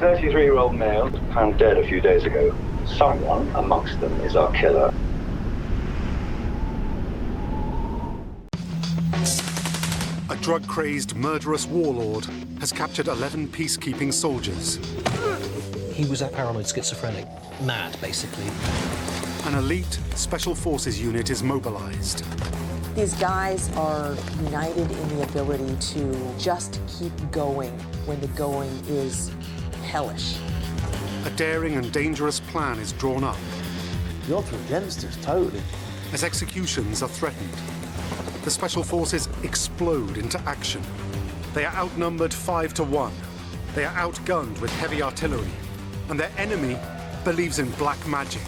33-year-old male found dead a few days ago. Someone amongst them is our killer. A drug-crazed, murderous warlord has captured 11 peacekeeping soldiers. He was a paranoid schizophrenic, mad, basically. An elite special forces unit is mobilized. These guys are united in the ability to just keep going when the going is hellish. A daring and dangerous plan is drawn up. The odds were against us, totally. As executions are threatened, the special forces explode into action. They are outnumbered 5 to 1. They are outgunned with heavy artillery, and their enemy believes in black magic.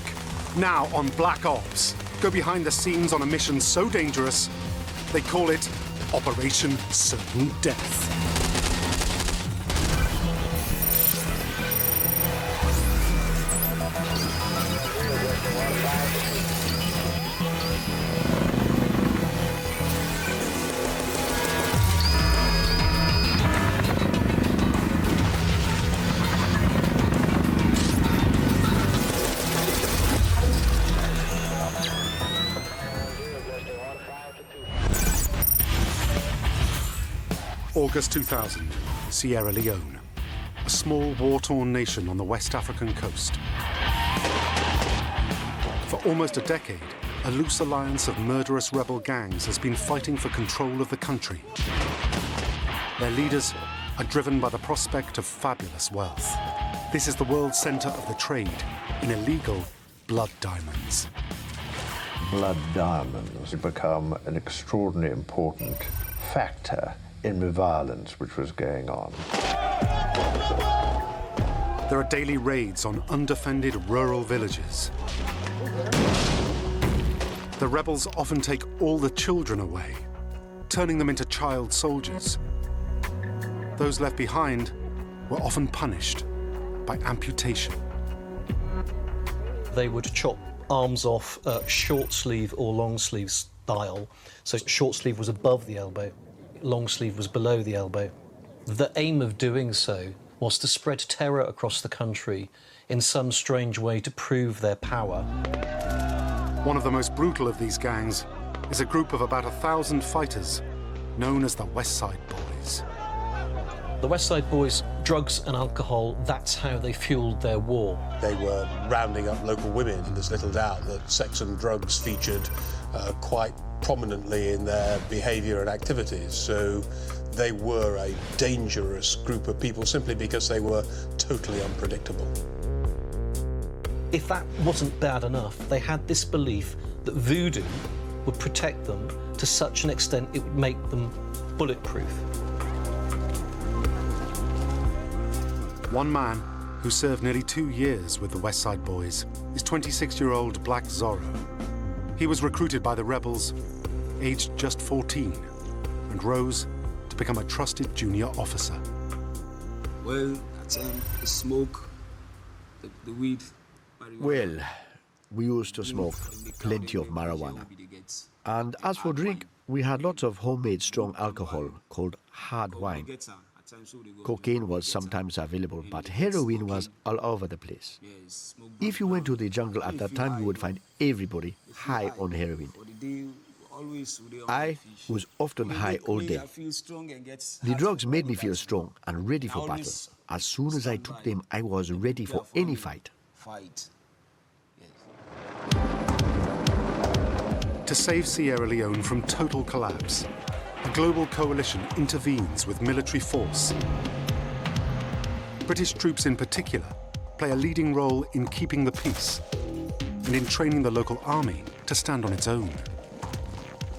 Now on Black Ops, go behind the scenes on a mission so dangerous, they call it Operation Certain Death. August 2000, Sierra Leone, a small war-torn nation on the West African coast. For almost a decade, a loose alliance of murderous rebel gangs has been fighting for control of the country. Their leaders are driven by the prospect of fabulous wealth. This is the world center of the trade in illegal blood diamonds. Blood diamonds have become an extraordinarily important factor in the violence which was going on. There are daily raids on undefended rural villages. The rebels often take all the children away, turning them into child soldiers. Those left behind were often punished by amputation. They would chop arms off short sleeve or long sleeve style. So short sleeve was above the elbow, long sleeve was below the elbow. The aim of doing so was to spread terror across the country in some strange way to prove their power. One of the most brutal of these gangs is a group of about 1,000 fighters known as the West Side Boys. The West Side Boys, drugs and alcohol, that's how they fueled their war. They were rounding up local women. There's little doubt that sex and drugs featured quite prominently in their behaviour and activities. So they were a dangerous group of people simply because they were totally unpredictable. If that wasn't bad enough, they had this belief that voodoo would protect them to such an extent it would make them bulletproof. One man who served nearly 2 years with the West Side Boys is 26-year-old Black Zorro. He was recruited by the rebels, aged just 14, and rose to become a trusted junior officer. Well, the smoke, the weed. Well, we used to smoke plenty of marijuana. And as for drink, we had lots of homemade strong alcohol called hard wine. Cocaine was sometimes available, but heroin was all over the place. If you went to the jungle at that time, you would find everybody high on heroin. I was often high all day. The drugs made me feel strong and ready for battle. As soon as I took them, I was ready for any fight. To save Sierra Leone from total collapse, a global coalition intervenes with military force. British troops in particular play a leading role in keeping the peace and in training the local army to stand on its own.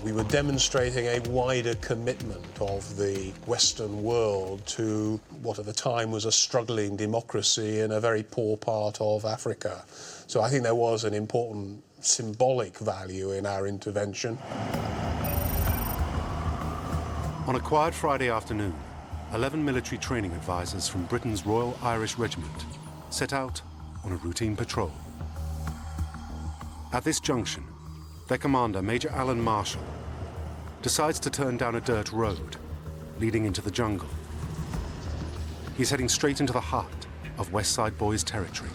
We were demonstrating a wider commitment of the Western world to what at the time was a struggling democracy in a very poor part of Africa. So I think there was an important symbolic value in our intervention. On a quiet Friday afternoon, 11 military training advisors from Britain's Royal Irish Regiment set out on a routine patrol. At this junction, their commander, Major Alan Marshall, decides to turn down a dirt road leading into the jungle. He's heading straight into the heart of West Side Boys territory.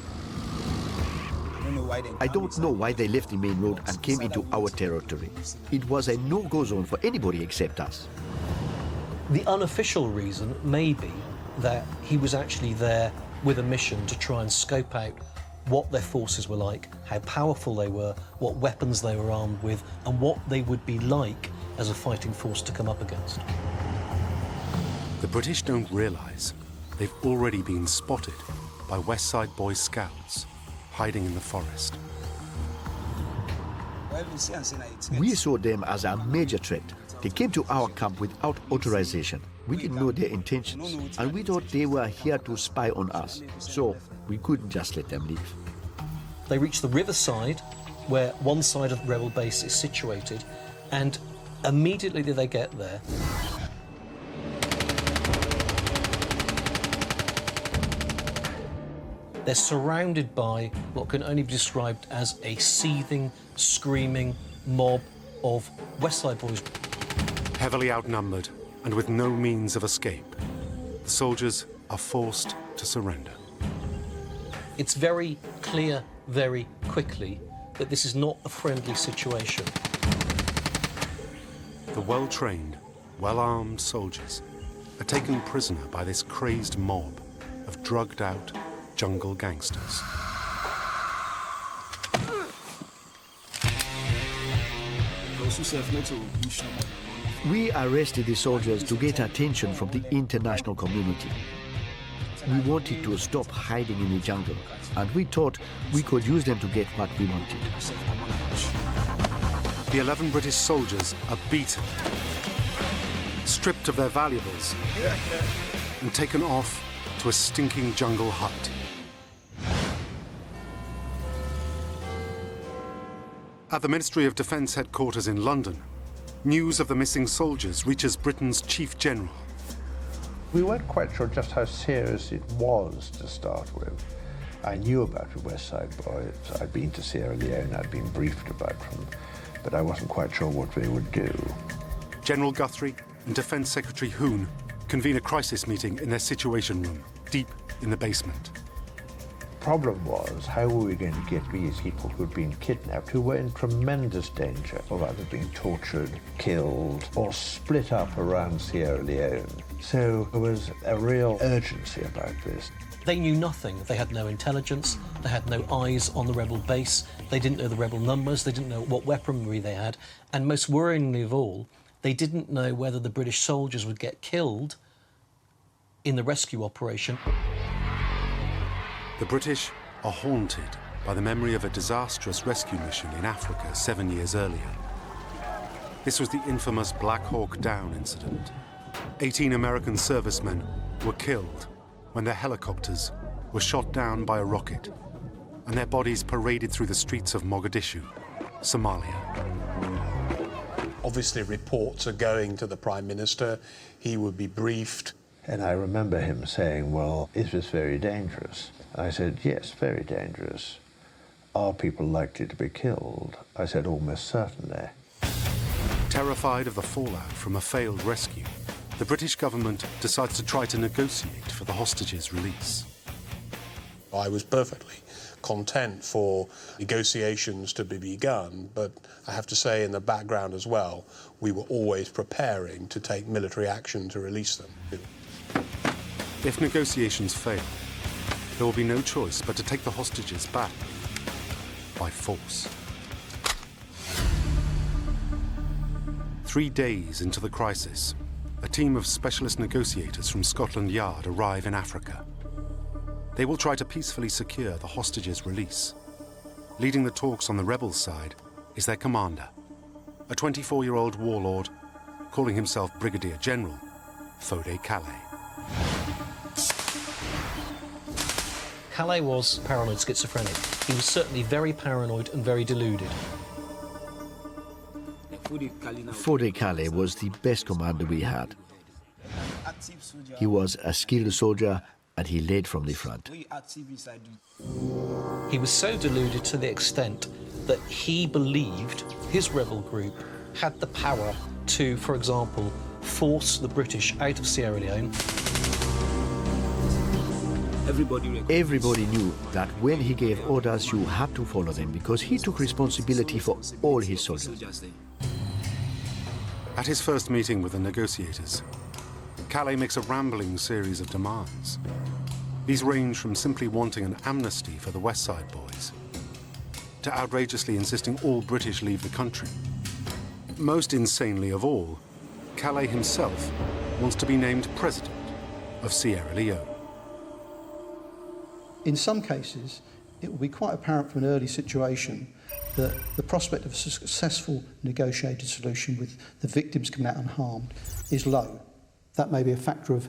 I don't know why they left the main road and came into our territory. It was a no-go zone for anybody except us. The unofficial reason may be that he was actually there with a mission to try and scope out what their forces were like, how powerful they were, what weapons they were armed with, and what they would be like as a fighting force to come up against. The British don't realise they've already been spotted by West Side Boys scouts hiding in the forest. We saw them as a major threat. They came to our camp without authorization. We didn't know their intentions, and we thought they were here to spy on us. So we couldn't just let them leave. They reach the riverside, where one side of the rebel base is situated, and immediately they get there, they're surrounded by what can only be described as a seething, screaming mob of West Side Boys. Heavily outnumbered and with no means of escape, the soldiers are forced to surrender. It's very clear very quickly that this is not a friendly situation. The well-trained, well-armed soldiers are taken prisoner by this crazed mob of drugged-out jungle gangsters. We arrested the soldiers to get attention from the international community. We wanted to stop hiding in the jungle, and we thought we could use them to get what we wanted. The 11 British soldiers are beaten, stripped of their valuables, and taken off to a stinking jungle hut. At the Ministry of Defence headquarters in London, news of the missing soldiers reaches Britain's Chief General. We weren't quite sure just how serious it was to start with. I knew about the West Side Boys. I'd been to Sierra Leone, I'd been briefed about them, but I wasn't quite sure what they would do. General Guthrie and Defence Secretary Hoon convene a crisis meeting in their Situation Room, deep in the basement. The problem was, how were we going to get these people who'd been kidnapped, who were in tremendous danger of either being tortured, killed, or split up around Sierra Leone? So there was a real urgency about this. They knew nothing. They had no intelligence, they had no eyes on the rebel base, they didn't know the rebel numbers, they didn't know what weaponry they had, and most worryingly of all, they didn't know whether the British soldiers would get killed in the rescue operation. The British are haunted by the memory of a disastrous rescue mission in Africa 7 years earlier. This was the infamous Black Hawk Down incident. 18 American servicemen were killed when their helicopters were shot down by a rocket and their bodies paraded through the streets of Mogadishu, Somalia. Obviously, reports are going to the Prime Minister. He would be briefed. And I remember him saying, well, is this very dangerous? I said, yes, very dangerous. Are people likely to be killed? I said, almost certainly. Terrified of the fallout from a failed rescue, the British government decides to try to negotiate for the hostages' release. I was perfectly content for negotiations to be begun, but I have to say in the background as well, we were always preparing to take military action to release them. If negotiations fail, there will be no choice but to take the hostages back by force. 3 days into the crisis, a team of specialist negotiators from Scotland Yard arrive in Africa. They will try to peacefully secure the hostages' release. Leading the talks on the rebels' side is their commander, a 24-year-old warlord calling himself Brigadier General Fode Calais. Calais was paranoid schizophrenic. He was certainly very paranoid and very deluded. Fode Calais was the best commander we had. He was a skilled soldier and he led from the front. He was so deluded to the extent that he believed his rebel group had the power to, for example, force the British out of Sierra Leone. Everybody knew that when he gave orders, you had to follow them because he took responsibility for all his soldiers. At his first meeting with the negotiators, Calais makes a rambling series of demands. These range from simply wanting an amnesty for the West Side boys to outrageously insisting all British leave the country. Most insanely of all, Calais himself wants to be named president of Sierra Leone. In some cases, it will be quite apparent from an early situation that the prospect of a successful negotiated solution with the victims coming out unharmed is low. That may be a factor of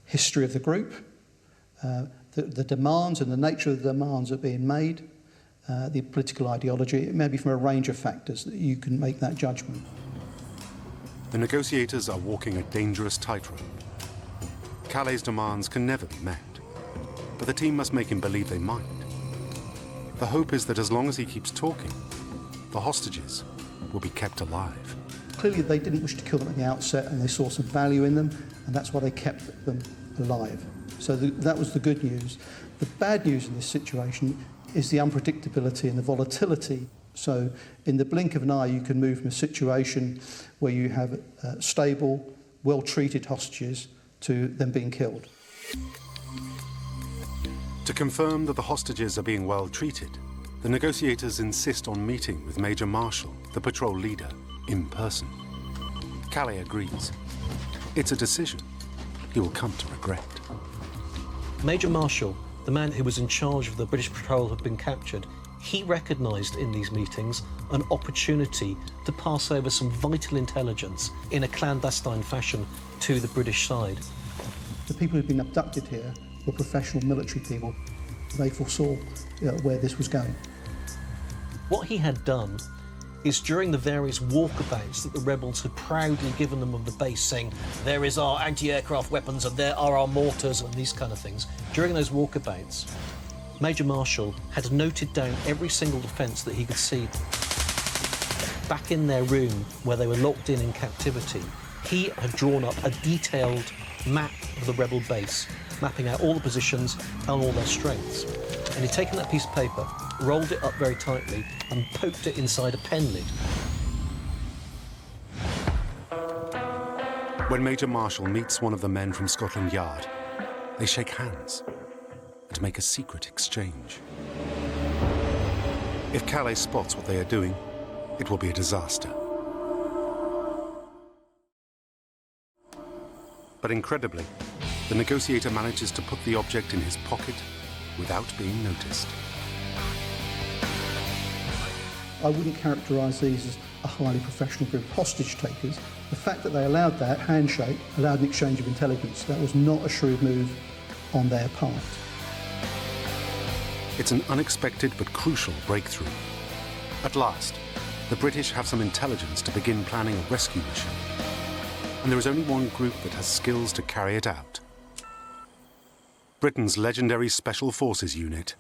history of the group, the demands and the nature of the demands that are being made, the political ideology. It may be from a range of factors that you can make that judgment. The negotiators are walking a dangerous tightrope. Calais' demands can never be met, but the team must make him believe they might. The hope is that as long as he keeps talking, the hostages will be kept alive. Clearly they didn't wish to kill them at the outset, and they saw some value in them, and that's why they kept them alive. So that was the good news. The bad news in this situation is the unpredictability and the volatility. So in the blink of an eye, you can move from a situation where you have stable, well-treated hostages to them being killed. To confirm that the hostages are being well treated, the negotiators insist on meeting with Major Marshall, the patrol leader, in person. Calais agrees. It's a decision he will come to regret. Major Marshall, the man who was in charge of the British patrol, had been captured. He recognised in these meetings an opportunity to pass over some vital intelligence in a clandestine fashion to the British side. The people who'd been abducted here were professional military people. They foresaw where this was going. What he had done is, during the various walkabouts that the rebels had proudly given them of the base, saying, there is our anti-aircraft weapons and there are our mortars and these kind of things, during those walkabouts, Major Marshall had noted down every single defence that he could see. Back in their room, where they were locked in captivity, he had drawn up a detailed map of the rebel base, mapping out all the positions and all their strengths. And he'd taken that piece of paper, rolled it up very tightly, and poked it inside a pen lid. When Major Marshall meets one of the men from Scotland Yard, they shake hands and make a secret exchange. If Calais spots what they are doing, it will be a disaster. But incredibly, the negotiator manages to put the object in his pocket without being noticed. I wouldn't characterise these as a highly professional group of hostage takers. The fact that they allowed that handshake allowed an exchange of intelligence. That was not a shrewd move on their part. It's an unexpected but crucial breakthrough. At last, the British have some intelligence to begin planning a rescue mission. And there is only one group that has skills to carry it out. Britain's legendary Special Forces unit,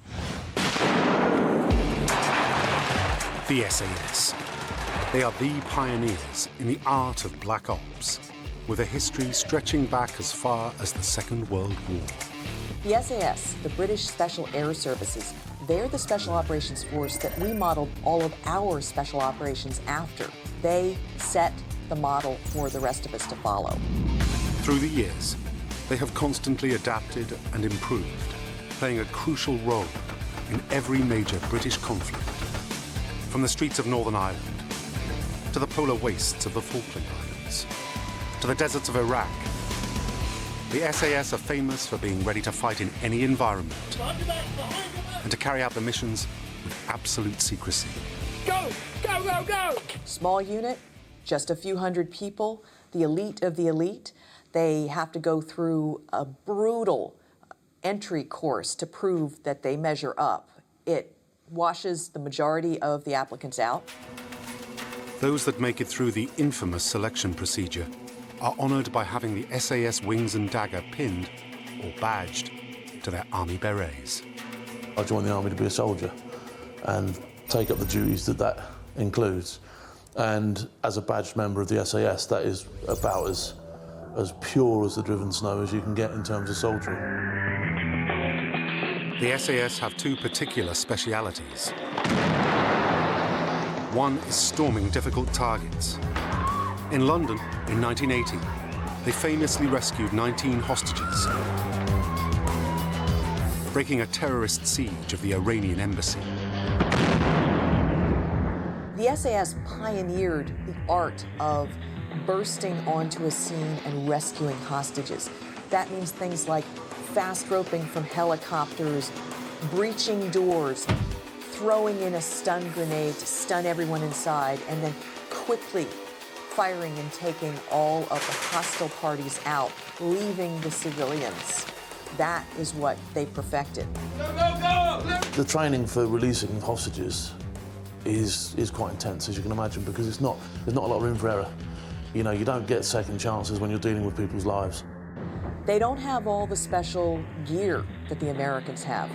the SAS. They are the pioneers in the art of black ops, with a history stretching back as far as the Second World War. The SAS, the British Special Air Services, they're the special operations force that we modeled all of our special operations after. They set the model for the rest of us to follow. Through the years, they have constantly adapted and improved, playing a crucial role in every major British conflict, from the streets of Northern Ireland, to the polar wastes of the Falkland Islands, to the deserts of Iraq. The SAS are famous for being ready to fight in any environment and to carry out the missions with absolute secrecy. Go! Go, go, go! Small unit, just a few hundred people, the elite of the elite. They have to go through a brutal entry course to prove that they measure up. It washes the majority of the applicants out. Those that make it through the infamous selection procedure are honoured by having the SAS wings and dagger pinned or badged to their army berets. I joined the army to be a soldier and take up the duties that includes. And as a badged member of the SAS, that is about as pure as the driven snow as you can get in terms of soldiering. The SAS have two particular specialities. One is storming difficult targets. In London, in 1980, they famously rescued 19 hostages, breaking a terrorist siege of the Iranian embassy. The SAS pioneered the art of bursting onto a scene and rescuing hostages. That means things like fast roping from helicopters, breaching doors, throwing in a stun grenade to stun everyone inside, and then quickly firing and taking all of the hostile parties out, leaving the civilians. That is what they perfected. The training for releasing hostages is quite intense, as you can imagine, because there's not a lot of room for error. You know, you don't get second chances when you're dealing with people's lives. They don't have all the special gear that the Americans have.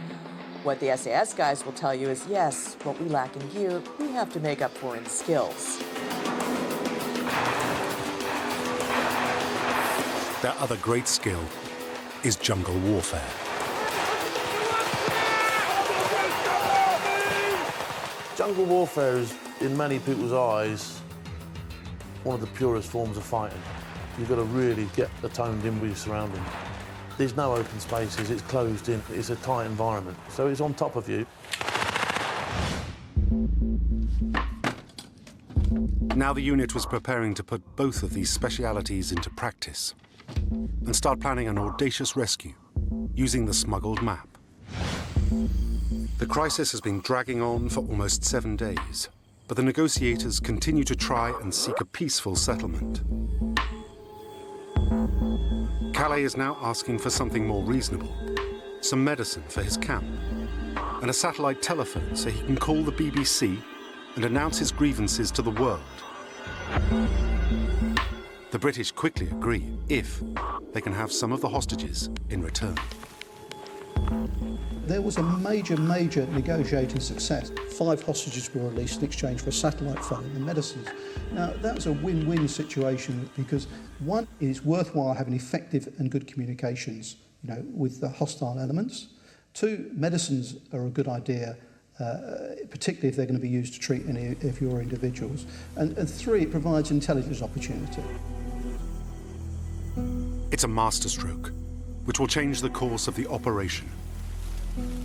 What the SAS guys will tell you is, yes, what we lack in gear, we have to make up for in skills. Their other great skill is jungle warfare. Jungle warfare is, in many people's eyes, one of the purest forms of fighting. You've got to really get attuned in with your surroundings. There's no open spaces, it's closed in, it's a tight environment, so it's on top of you. Now the unit was preparing to put both of these specialities into practice and start planning an audacious rescue using the smuggled map. The crisis has been dragging on for almost 7 days, but the negotiators continue to try and seek a peaceful settlement. Calais is now asking for something more reasonable, some medicine for his camp, and a satellite telephone so he can call the BBC and announce his grievances to the world. The British quickly agree if they can have some of the hostages in return. There was a major negotiating success. 5 hostages were released in exchange for a satellite phone and medicines. Now, that was a win-win situation because, one, it's worthwhile having effective and good communications, with the hostile elements. 2, medicines are a good idea, particularly if they're going to be used to treat any of your individuals. And 3, it provides intelligence opportunity. It's a masterstroke, which will change the course of the operation.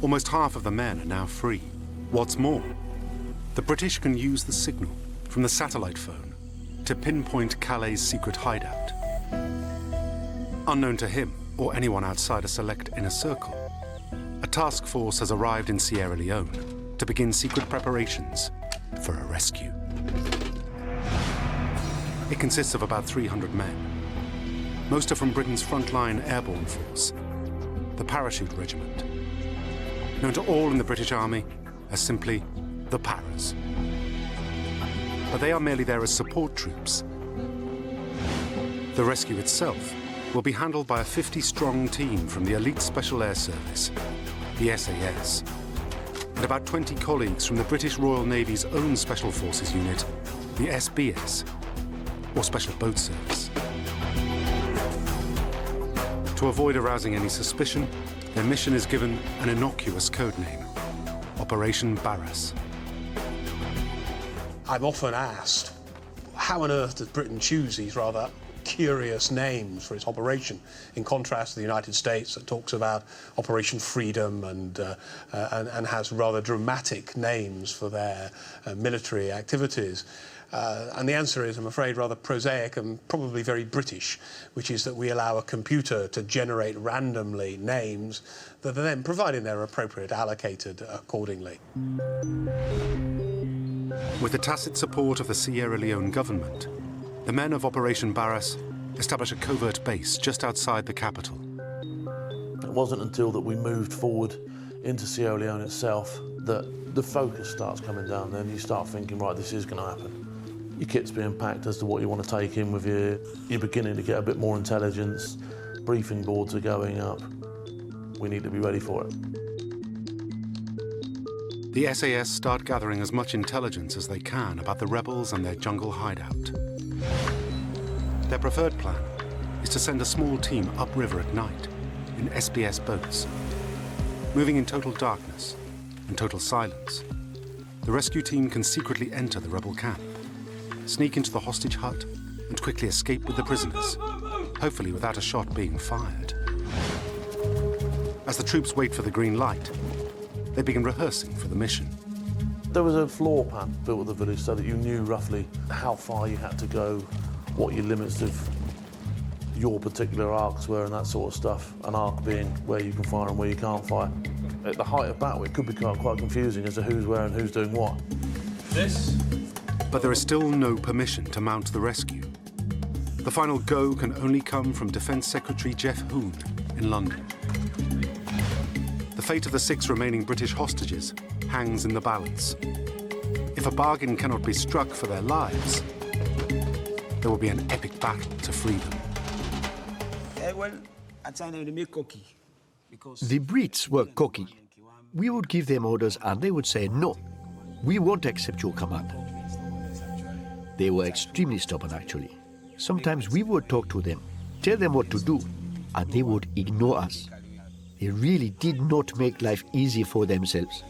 Almost half of the men are now free. What's more, the British can use the signal from the satellite phone to pinpoint Calais' secret hideout. Unknown to him or anyone outside a select inner circle, a task force has arrived in Sierra Leone to begin secret preparations for a rescue. It consists of about 300 men. Most are from Britain's frontline airborne force, the Parachute Regiment, known to all in the British Army as simply the Paras. But they are merely there as support troops. The rescue itself will be handled by a 50-strong team from the elite Special Air Service, the SAS, and about 20 colleagues from the British Royal Navy's own Special Forces unit, the SBS, or Special Boat Service. To avoid arousing any suspicion, their mission is given an innocuous codename, Operation Barras. I'm often asked, how on earth does Britain choose these rather curious names for its operation, in contrast to the United States that talks about Operation Freedom and has rather dramatic names for their military activities. And the answer is, I'm afraid, rather prosaic and probably very British, which is that we allow a computer to generate randomly names that are then, providing they're appropriate, allocated accordingly. With the tacit support of the Sierra Leone government, the men of Operation Barras establish a covert base just outside the capital. It wasn't until that we moved forward into Sierra Leone itself that the focus starts coming down. Then you start thinking, right, this is going to happen. Your kit's being packed as to what you want to take in with you. You're beginning to get a bit more intelligence. Briefing boards are going up. We need to be ready for it. The SAS start gathering as much intelligence as they can about the rebels and their jungle hideout. Their preferred plan is to send a small team upriver at night in SBS boats. Moving in total darkness and total silence, the rescue team can secretly enter the rebel camp, sneak into the hostage hut, and quickly escape with the prisoners, hopefully without a shot being fired. As the troops wait for the green light, they begin rehearsing for the mission. There was a floor plan built at the village so that you knew roughly how far you had to go, what your limits of your particular arcs were and that sort of stuff. An arc being where you can fire and where you can't fire. At the height of battle, it could become quite confusing as to who's where and who's doing what. But there is still no permission to mount the rescue. The final go can only come from Defence Secretary Jeff Hoon in London. The fate of the 6 remaining British hostages hangs in the balance. If a bargain cannot be struck for their lives, there will be an epic battle to free them. The Brits were cocky. We would give them orders and they would say, no, we won't accept your command. They were extremely stubborn, actually. Sometimes we would talk to them, tell them what to do, and they would ignore us. They really did not make life easy for themselves.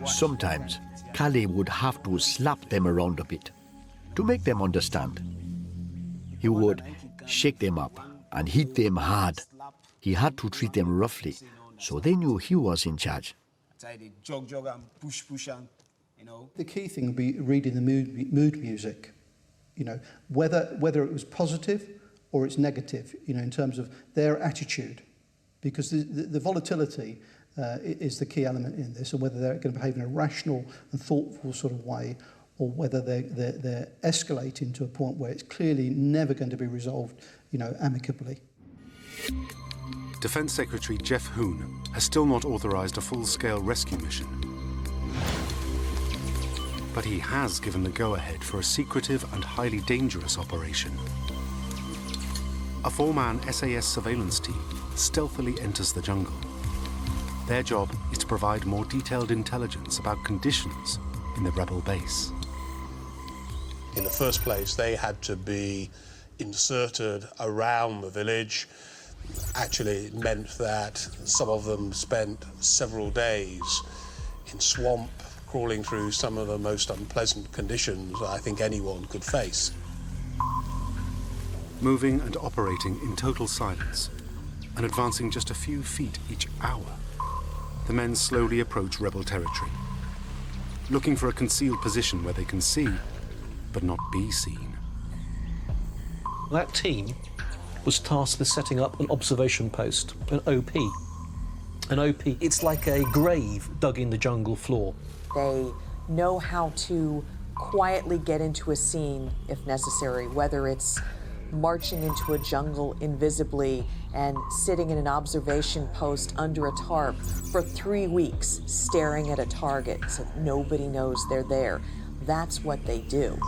Sometimes Calais would have to slap them around a bit to make them understand. He would shake them up and hit them hard. He had to treat them roughly, so they knew he was in charge. The key thing would be reading the mood music, whether it was positive or it's negative, in terms of their attitude, because the volatility is the key element in this, and whether they're going to behave in a rational and thoughtful sort of way, or whether they're escalating to a point where it's clearly never going to be resolved, amicably. Defence Secretary Jeff Hoon has still not authorised a full-scale rescue mission. But he has given the go-ahead for a secretive and highly dangerous operation. A 4-man SAS surveillance team stealthily enters the jungle. Their job is to provide more detailed intelligence about conditions in the rebel base. In the first place, they had to be inserted around the village. Actually, it meant that some of them spent several days in swamp, crawling through some of the most unpleasant conditions I think anyone could face. Moving and operating in total silence and advancing just a few feet each hour, the men slowly approach rebel territory, looking for a concealed position where they can see, but not be seen. That team was tasked with setting up an observation post, an OP. An OP, it's like a grave dug in the jungle floor. They know how to quietly get into a scene if necessary, whether it's marching into a jungle invisibly and sitting in an observation post under a tarp for 3 weeks, staring at a target so nobody knows they're there. That's what they do.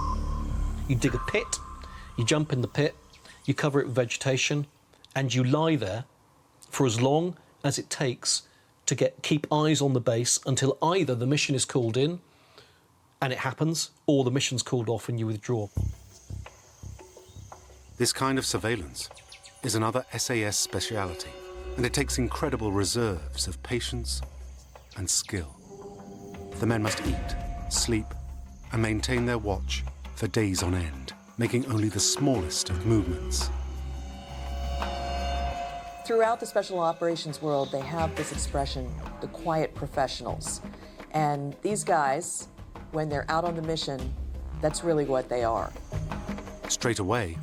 You dig a pit, you jump in the pit, you cover it with vegetation, and you lie there for as long as it takes to keep eyes on the base until either the mission is called in, and it happens, or the mission's called off and you withdraw. This kind of surveillance is another SAS speciality, and it takes incredible reserves of patience and skill. The men must eat, sleep, and maintain their watch for days on end, making only the smallest of movements. Throughout the special operations world, they have this expression, the quiet professionals. And these guys, when they're out on the mission, that's really what they are. Straight away,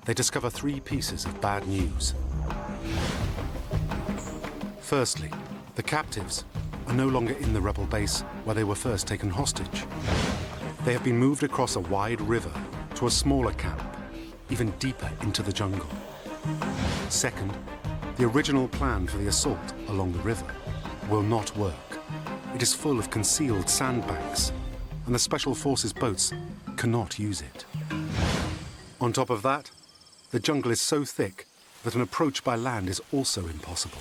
they discover 3 pieces of bad news. Firstly, the captives are no longer in the rebel base where they were first taken hostage. They have been moved across a wide river to a smaller camp, even deeper into the jungle. Second, the original plan for the assault along the river will not work. It is full of concealed sandbanks, and the Special Forces boats cannot use it. On top of that, the jungle is so thick that an approach by land is also impossible.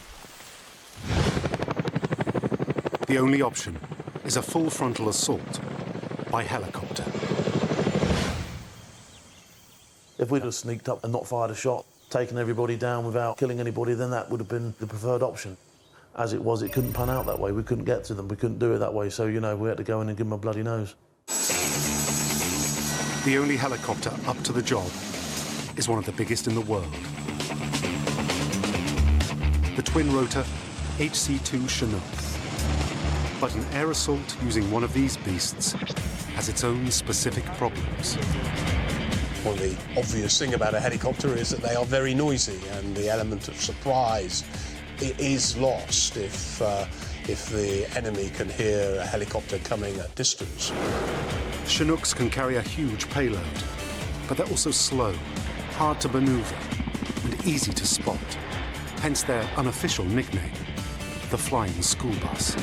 The only option is a full frontal assault by helicopter. If we'd have sneaked up and not fired a shot, taken everybody down without killing anybody, then that would have been the preferred option. As it was, it couldn't pan out that way. We couldn't get to them. We couldn't do it that way. So, you know, we had to go in and give them a bloody nose. The only helicopter up to the job is one of the biggest in the world. The twin-rotor HC-2 Chinook. But an air assault using one of these beasts has its own specific problems. Well, the obvious thing about a helicopter is that they are very noisy, and the element of surprise is lost if the enemy can hear a helicopter coming at distance. Chinooks can carry a huge payload, but they're also slow, hard to maneuver, and easy to spot. Hence their unofficial nickname, the Flying School Bus.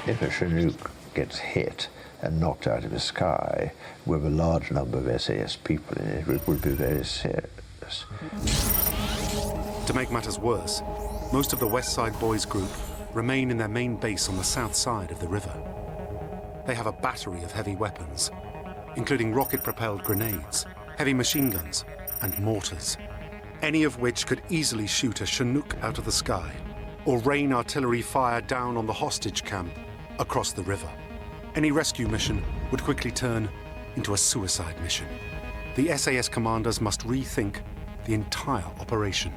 If a Chinook gets hit and knocked out of the sky with a large number of SAS people in it, it would be very serious. To make matters worse, most of the West Side Boys group remain in their main base on the south side of the river. They have a battery of heavy weapons, including rocket-propelled grenades, heavy machine guns, and mortars, any of which could easily shoot a Chinook out of the sky or rain artillery fire down on the hostage camp across the river. Any rescue mission would quickly turn into a suicide mission. The SAS commanders must rethink the entire operation.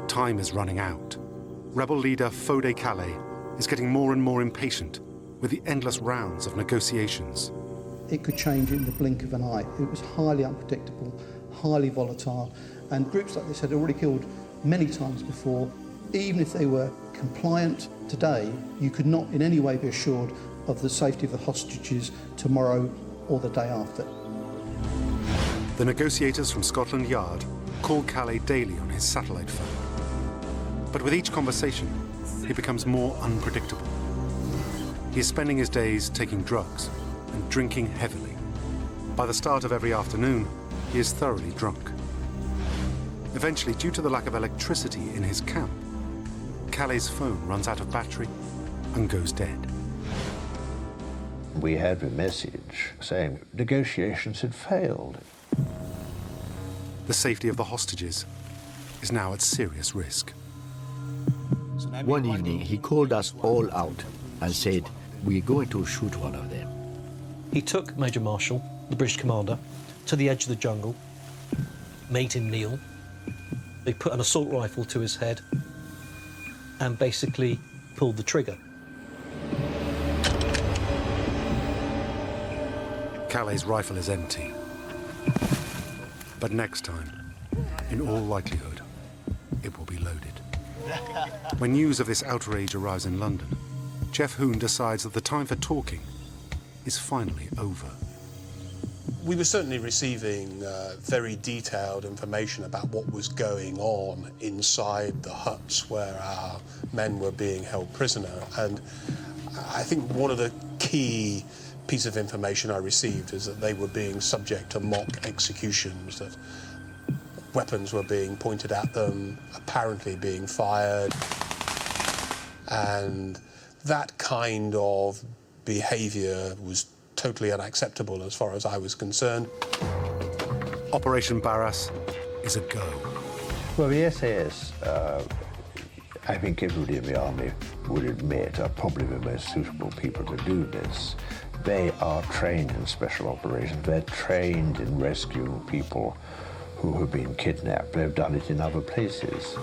Time is running out. Rebel leader Fode Calais is getting more and more impatient with the endless rounds of negotiations. It could change in the blink of an eye. It was highly unpredictable, highly volatile, and groups like this had already killed many times before. Even if they were compliant today, you could not in any way be assured of the safety of the hostages tomorrow or the day after. The negotiators from Scotland Yard call Calais daily on his satellite phone. But with each conversation, he becomes more unpredictable. He is spending his days taking drugs and drinking heavily. By the start of every afternoon, he is thoroughly drunk. Eventually, due to the lack of electricity in his camp, Calais' phone runs out of battery and goes dead. We had a message saying negotiations had failed. The safety of the hostages is now at serious risk. One evening, he called us all out and said, "We're going to shoot one of them." He took Major Marshall, the British commander, to the edge of the jungle, made him kneel. They put an assault rifle to his head and basically pulled the trigger. Calais' rifle is empty. But next time, in all likelihood, it will be loaded. When news of this outrage arrives in London, Jeff Hoon decides that the time for talking is finally over. We were certainly receiving very detailed information about what was going on inside the huts where our men were being held prisoner. And I think one of the key pieces of information I received is that they were being subject to mock executions, that weapons were being pointed at them, apparently being fired. And that kind of behavior was totally unacceptable as far as I was concerned. Operation Barras is a go. Well, the SAS, I think everybody in the army would admit, are probably the most suitable people to do this. They are trained in special operations. They're trained in rescuing people who have been kidnapped. They've done it in other places.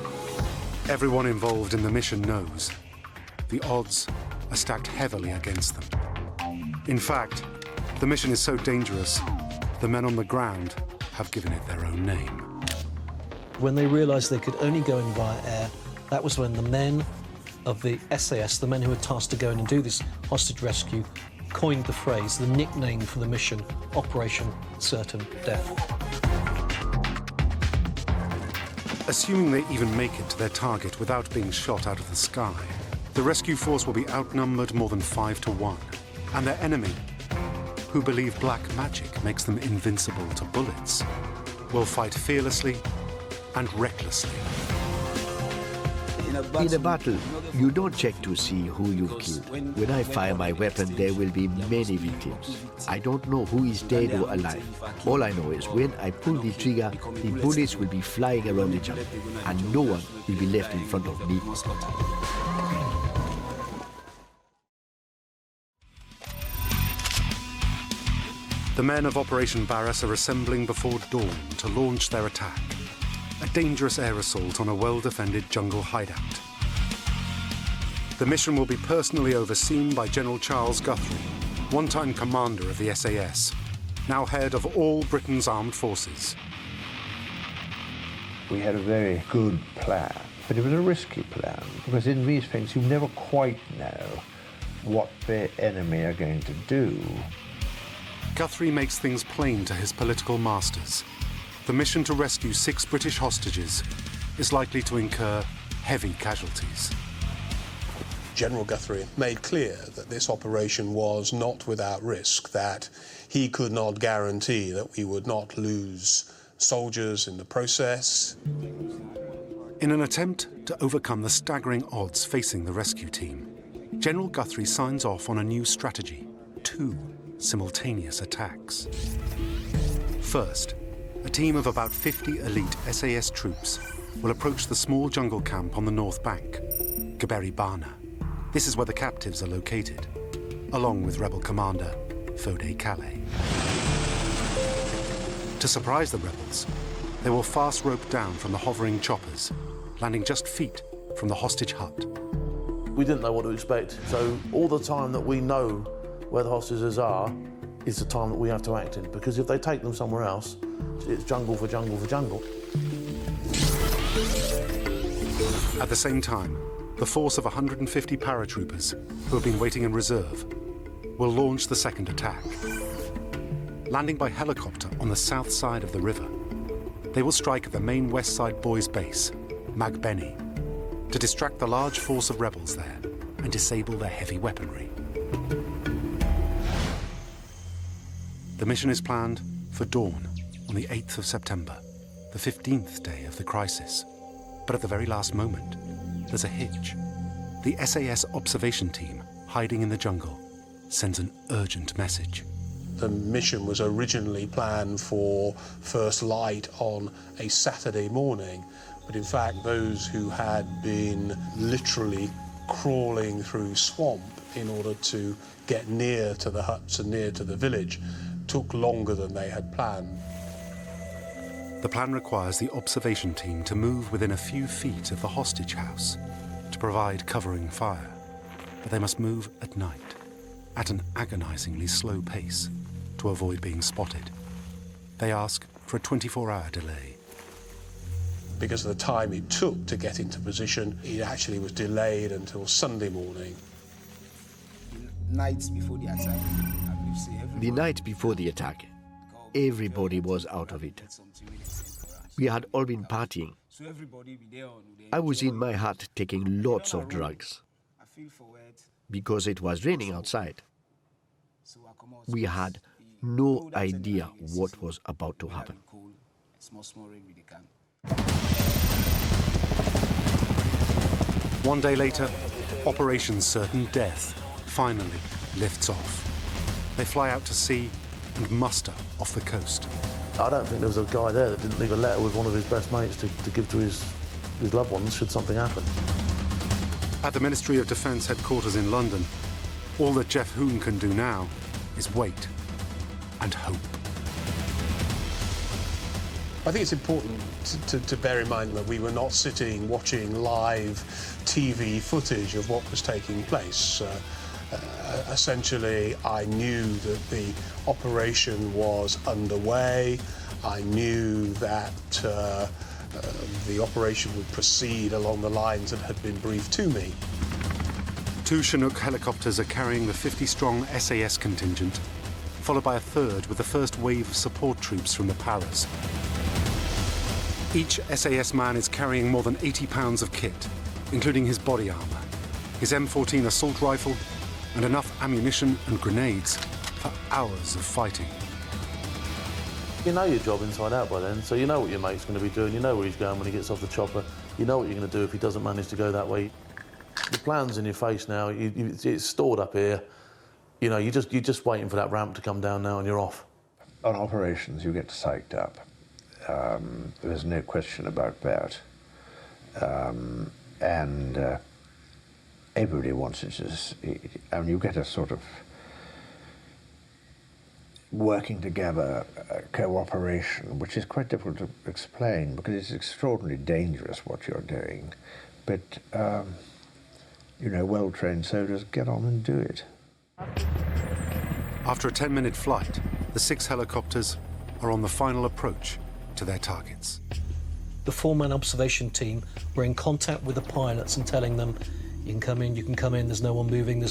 Everyone involved in the mission knows the odds are stacked heavily against them. In fact, the mission is so dangerous, the men on the ground have given it their own name. When they realised they could only go in via air, that was when the men of the SAS, the men who were tasked to go in and do this hostage rescue, coined the phrase, the nickname for the mission, Operation Certain Death. Assuming they even make it to their target without being shot out of the sky, the rescue force will be outnumbered more than 5 to 1. And their enemy, who believe black magic makes them invincible to bullets, will fight fearlessly and recklessly. In a battle, you don't check to see who you've killed. When I fire my weapon, there will be many victims. I don't know who is dead or alive. All I know is when I pull the trigger, the bullets will be flying around the jungle, and no one will be left in front of me. The men of Operation Barras are assembling before dawn to launch their attack. A dangerous air assault on a well-defended jungle hideout. The mission will be personally overseen by General Charles Guthrie, one-time commander of the SAS, now head of all Britain's armed forces. We had a very good plan, but it was a risky plan, because in these things you never quite know what the enemy are going to do. Guthrie makes things plain to his political masters. The mission to rescue 6 British hostages is likely to incur heavy casualties. General Guthrie made clear that this operation was not without risk, that he could not guarantee that we would not lose soldiers in the process. In an attempt to overcome the staggering odds facing the rescue team, General Guthrie signs off on a new strategy: 2 simultaneous attacks. First, a team of about 50 elite SAS troops will approach the small jungle camp on the north bank, Gaberi Bana. This is where the captives are located, along with rebel commander Fode Calais. To surprise the rebels, they will fast rope down from the hovering choppers, landing just feet from the hostage hut. We didn't know what to expect, so all the time that we know where the hostages are is the time that we have to act in, because if they take them somewhere else, it's jungle for jungle for jungle. At the same time, the force of 150 paratroopers, who have been waiting in reserve, will launch the second attack. Landing by helicopter on the south side of the river, they will strike at the main West Side Boys base, Magbeni, to distract the large force of rebels there and disable their heavy weaponry. The mission is planned for dawn on the 8th of September, the 15th day of the crisis. But at the very last moment, there's a hitch. The SAS observation team, hiding in the jungle, sends an urgent message. The mission was originally planned for first light on a Saturday morning, but in fact those who had been literally crawling through swamp in order to get near to the huts and near to the village took longer than they had planned. The plan requires the observation team to move within a few feet of the hostage house to provide covering fire, but they must move at night, at an agonizingly slow pace, to avoid being spotted. They ask for a 24-hour delay. Because of the time it took to get into position, it actually was delayed until Sunday morning. Nights before the attack, The night before the attack, everybody was out of it. We had all been partying. I was in my hut taking lots of drugs because it was raining outside. We had no idea what was about to happen. One day later, Operation Certain Death finally lifts off. They fly out to sea and muster off the coast. I don't think there was a guy there that didn't leave a letter with one of his best mates to give to his loved ones should something happen. At the Ministry of Defence headquarters in London, all that Jeff Hoon can do now is wait and hope. I think it's important to bear in mind that we were not sitting watching live TV footage of what was taking place. Essentially, I knew that the operation was underway. I knew that the operation would proceed along the lines that had been briefed to me. 2 Chinook helicopters are carrying the 50-strong SAS contingent, followed by a third with the first wave of support troops from the Paras. Each SAS man is carrying more than 80 pounds of kit, including his body armor, his M14 assault rifle, and enough ammunition and grenades for hours of fighting. You know your job inside out by then, so you know what your mate's going to be doing, you know where he's going when he gets off the chopper, you know what you're going to do if he doesn't manage to go that way. The plan's in your face now, it's stored up here, you know, you're just waiting for that ramp to come down now and you're off. On operations, you get psyched up. There's no question about that. Everybody wants it to, and you get a sort of working together, cooperation, which is quite difficult to explain because it's extraordinarily dangerous what you're doing. But, you know, well-trained soldiers get on and do it. After a 10-minute flight, the 6 helicopters are on the final approach to their targets. The 4-man observation team were in contact with the pilots and telling them, you can come in, there's no one moving,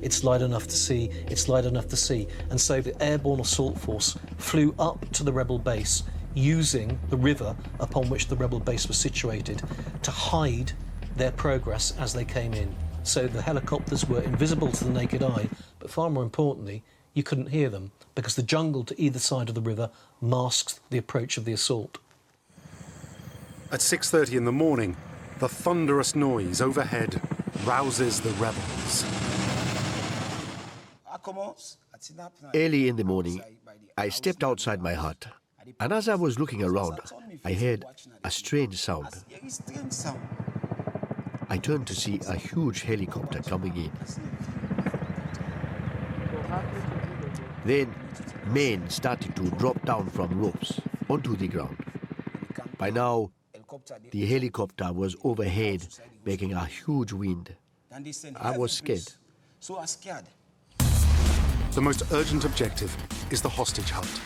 it's light enough to see, it's light enough to see. And so the airborne assault force flew up to the rebel base using the river upon which the rebel base was situated to hide their progress as they came in. So the helicopters were invisible to the naked eye, but far more importantly, you couldn't hear them because the jungle to either side of the river masked the approach of the assault. At 6:30 in the morning, the thunderous noise overhead rouses the rebels. Early in the morning, I stepped outside my hut, and as I was looking around, I heard a strange sound. I turned to see a huge helicopter coming in. Then men started to drop down from ropes onto the ground. By now, the helicopter was overhead, making a huge wind. I was scared. The most urgent objective is the hostage hunt.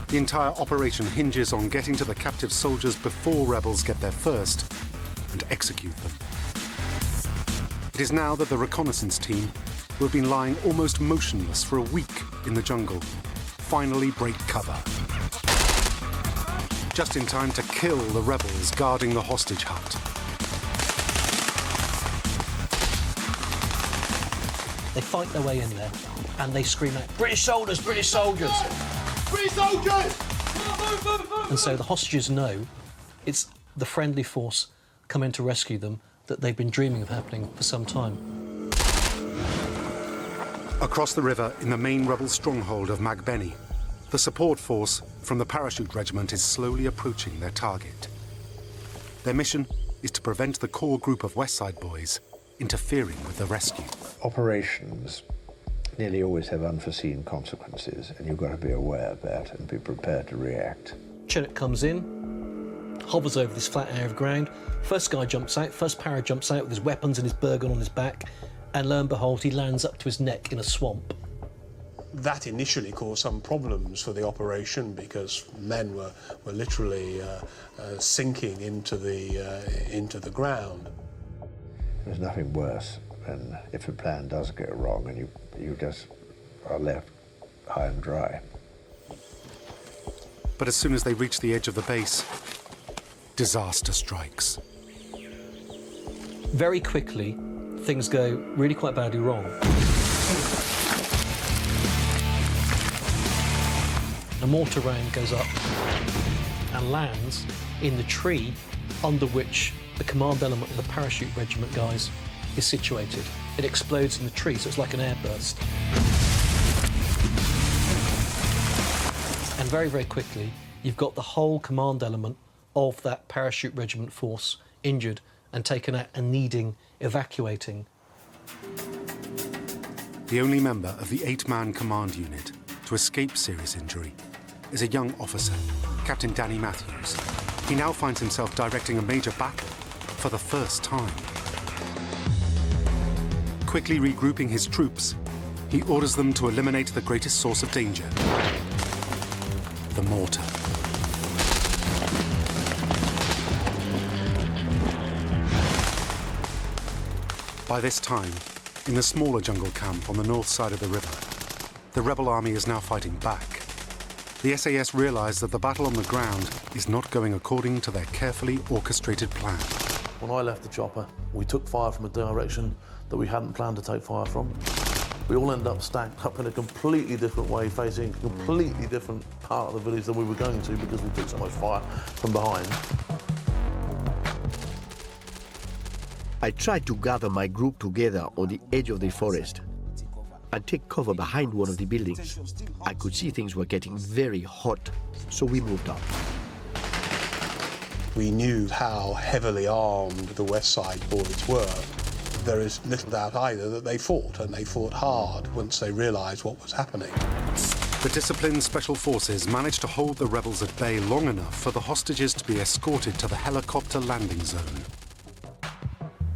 The entire operation hinges on getting to the captive soldiers before rebels get there first and execute them. It is now that the reconnaissance team, who have been lying almost motionless for a week in the jungle, finally break cover. Just in time to kill the rebels guarding the hostage hut. They fight their way in there and they scream out, British soldiers, British soldiers! British soldiers! And so the hostages know it's the friendly force coming to rescue them that they've been dreaming of happening for some time. Across the river in the main rebel stronghold of Magbeni, the support force from the parachute regiment is slowly approaching their target. Their mission is to prevent the core group of West Side boys interfering with the rescue. Operations nearly always have unforeseen consequences, and you've got to be aware of that and be prepared to react. Chinook comes in, hovers over this flat area of ground. First guy jumps out, first para jumps out with his weapons and his Bergen on his back, and lo and behold, he lands up to his neck in a swamp. That initially caused some problems for the operation because men were literally sinking into the ground. There's nothing worse than if a plan does go wrong and you just are left high and dry. But as soon as they reach the edge of the base, disaster strikes. Very quickly, things go really quite badly wrong. A mortar round goes up and lands in the tree under which the command element of the parachute regiment guys is situated. It explodes in the tree, so it's like an airburst. And very, very quickly, you've got the whole command element of that parachute regiment force injured and taken out and needing evacuating. The only member of the 8-man command unit to escape serious injury is a young officer, Captain Danny Matthews. He now finds himself directing a major battle for the first time. Quickly regrouping his troops, he orders them to eliminate the greatest source of danger, the mortar. By this time, in the smaller jungle camp on the north side of the river, the rebel army is now fighting back. The SAS realize that the battle on the ground is not going according to their carefully orchestrated plan. When I left the chopper, we took fire from a direction that we hadn't planned to take fire from. We all end up stacked up in a completely different way, facing a completely different part of the village than we were going to because we took so much fire from behind. I tried to gather my group together on the edge of the forest and take cover behind one of the buildings. I could see things were getting very hot, so we moved up. We knew how heavily armed the West Side Boys were. There is little doubt either that they fought, and they fought hard once they realised what was happening. The disciplined special forces managed to hold the rebels at bay long enough for the hostages to be escorted to the helicopter landing zone.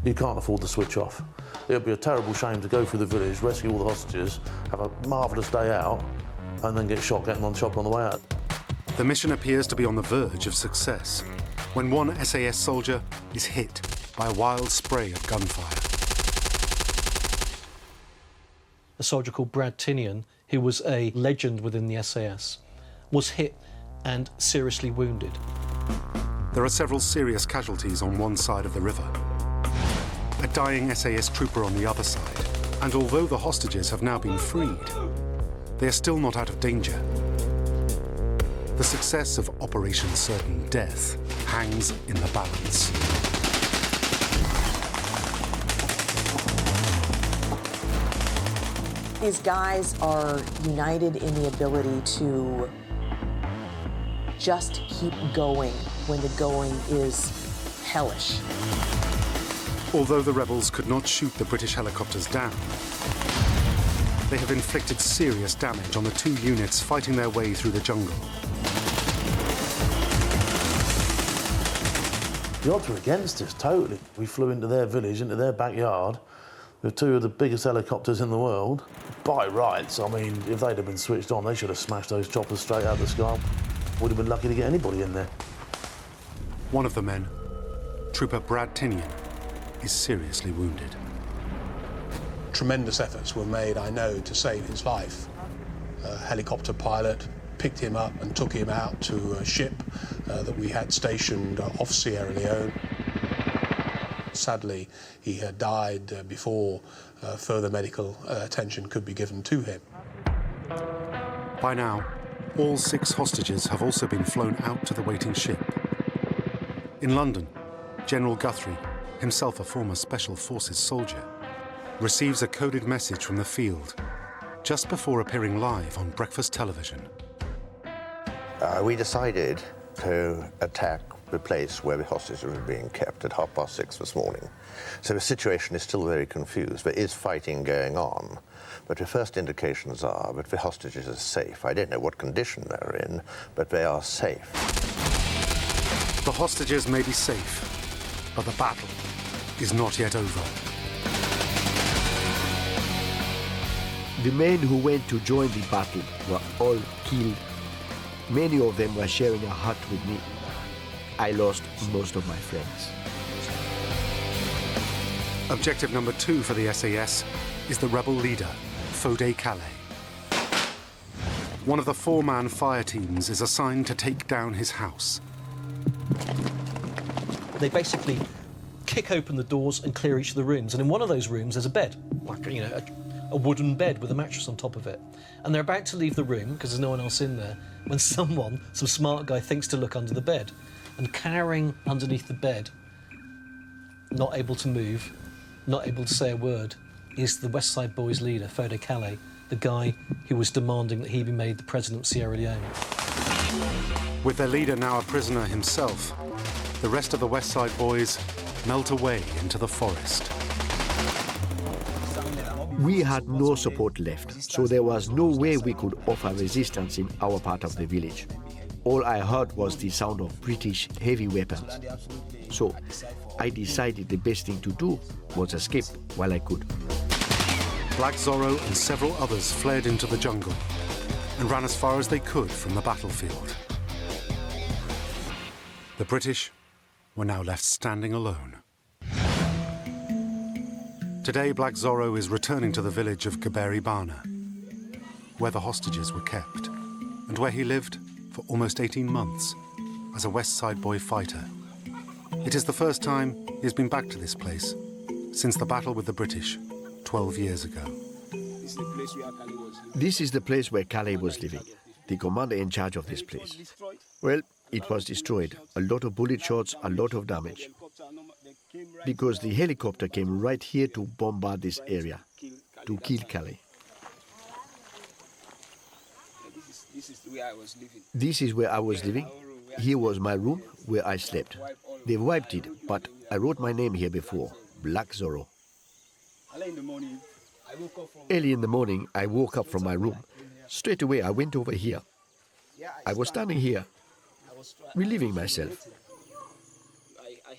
You can't afford to switch off. It would be a terrible shame to go through the village, rescue all the hostages, have a marvellous day out, and then get shot getting on chopper on the way out. The mission appears to be on the verge of success when one SAS soldier is hit by a wild spray of gunfire. A soldier called Brad Tinian, who was a legend within the SAS, was hit and seriously wounded. There are several serious casualties on one side of the river. A dying SAS trooper on the other side, and although the hostages have now been freed, they are still not out of danger. The success of Operation Certain Death hangs in the balance. These guys are united in the ability to just keep going when the going is hellish. Although the rebels could not shoot the British helicopters down, they have inflicted serious damage on the two units fighting their way through the jungle. The odds were against us, totally. We flew into their village, into their backyard, with two of the biggest helicopters in the world. By rights, I mean, if they'd have been switched on, they should have smashed those choppers straight out of the sky. Would have been lucky to get anybody in there. One of the men, Trooper Brad Tinian, is seriously wounded. Tremendous efforts were made, I know, to save his life. A helicopter pilot picked him up and took him out to a ship that we had stationed off Sierra Leone. Sadly, he had died before further medical attention could be given to him. By now, all 6 hostages have also been flown out to the waiting ship. In London, General Guthrie, himself a former Special Forces soldier, receives a coded message from the field just before appearing live on breakfast television. We decided to attack the place where the hostages were being kept at 6:30 this morning. So the situation is still very confused. There is fighting going on, but the first indications are that the hostages are safe. I don't know what condition they're in, but they are safe. The hostages may be safe, but the battle is not yet over. The men who went to join the battle were all killed. Many of them were sharing a hut with me. I lost most of my friends. Objective number 2 for the SAS is the rebel leader, Fode Calais. One of the 4-man fire teams is assigned to take down his house. They basically kick open the doors and clear each of the rooms, and in one of those rooms there's a bed, like a wooden bed with a mattress on top of it. And they're about to leave the room, because there's no one else in there, when some smart guy thinks to look under the bed. And cowering underneath the bed, not able to move, not able to say a word, is the West Side Boys leader, Fode Calais, the guy who was demanding that he be made the president of Sierra Leone. With their leader now a prisoner himself, the rest of the West Side Boys melt away into the forest. We had no support left, so there was no way we could offer resistance in our part of the village. All I heard was the sound of British heavy weapons. So I decided the best thing to do was escape while I could. Black Zorro and several others fled into the jungle and ran as far as they could from the battlefield. The British were now left standing alone. Today, Black Zorro is returning to the village of Gaberi Bana, where the hostages were kept, and where he lived for almost 18 months as a West Side Boy fighter. It is the first time he has been back to this place since the battle with the British 12 years ago. This is the place where Calais was living, the commander in charge of this place. Well, it was destroyed. A lot of bullet shots, a lot of damage. Because the helicopter came right here to bombard this area, to kill Calais. This is where I was living. Here was my room where I slept. They wiped it, but I wrote my name here before, Black Zorro. Early in the morning, I woke up from my room. Straight away, I went over here. I was standing here, relieving myself.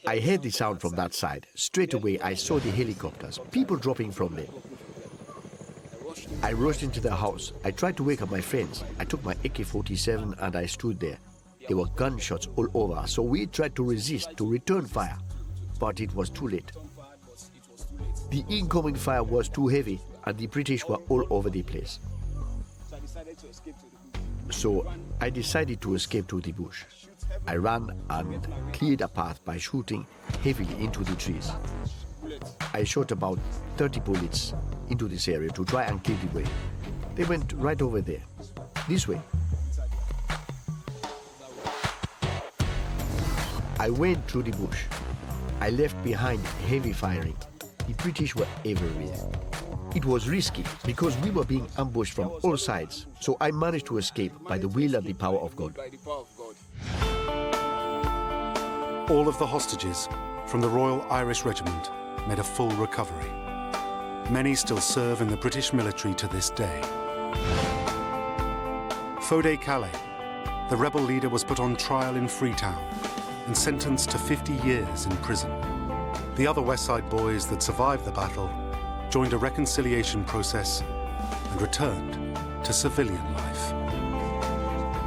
I heard the sound from that side. Straight away, I saw the helicopters, people dropping from them. I rushed into the house. I tried to wake up my friends. I took my AK-47 and I stood there. There were gunshots all over, so we tried to resist, to return fire. But it was too late. The incoming fire was too heavy and the British were all over the place. So I decided to escape to the bush. I ran and cleared a path by shooting heavily into the trees. I shot about 30 bullets into this area to try and clear the way. They went right over there, this way. I went through the bush. I left behind heavy firing. The British were everywhere. It was risky because we were being ambushed from all sides, so I managed to escape by the will and the power of God. All of the hostages from the Royal Irish Regiment made a full recovery. Many still serve in the British military to this day. Fode Calais, the rebel leader, was put on trial in Freetown and sentenced to 50 years in prison. The other West Side boys that survived the battle joined a reconciliation process and returned to civilian life.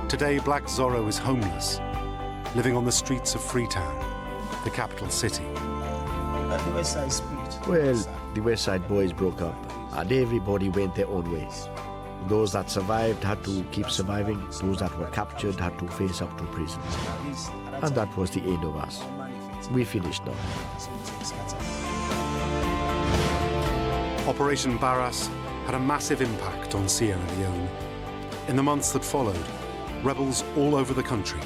Today, Black Zorro is homeless, living on the streets of Freetown, the capital city. Well, the West Side boys broke up and everybody went their own ways. Those that survived had to keep surviving. Those that were captured had to face up to prison. And that was the end of us. We finished now. Operation Barras had a massive impact on Sierra Leone. In the months that followed, rebels all over the country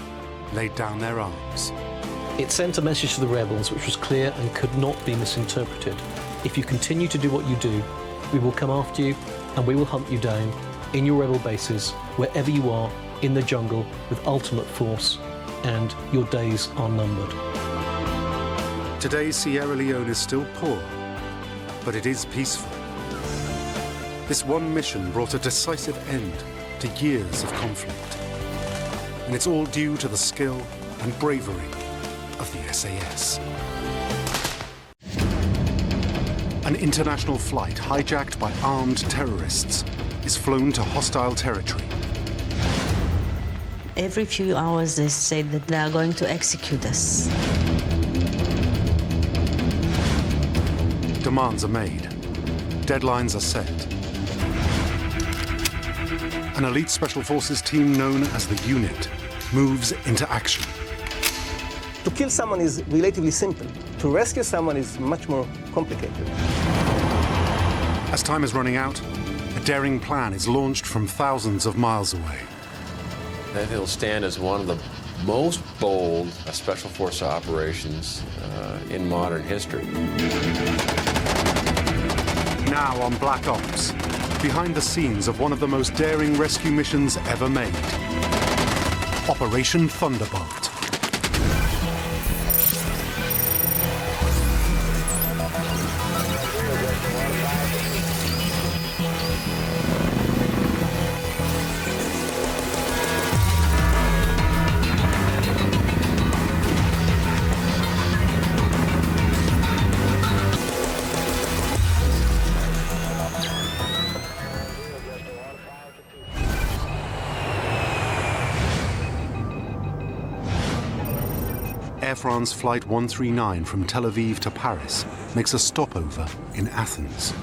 laid down their arms. It sent a message to the rebels which was clear and could not be misinterpreted. If you continue to do what you do, we will come after you and we will hunt you down in your rebel bases, wherever you are, in the jungle, with ultimate force, and your days are numbered. Today, Sierra Leone is still poor, but it is peaceful. This one mission brought a decisive end to years of conflict. And it's all due to the skill and bravery of the SAS. An international flight hijacked by armed terrorists is flown to hostile territory. Every few hours they say that they are going to execute us. Demands are made. Deadlines are set. An elite special forces team known as the Unit moves into action. To kill someone is relatively simple. To rescue someone is much more complicated. As time is running out, a daring plan is launched from thousands of miles away. I think it'll stand as one of the most bold special force operations in modern history. Now on Black Ops, behind the scenes of one of the most daring rescue missions ever made. Operation Thunderbolt. Air France Flight 139 from Tel Aviv to Paris makes a stopover in Athens.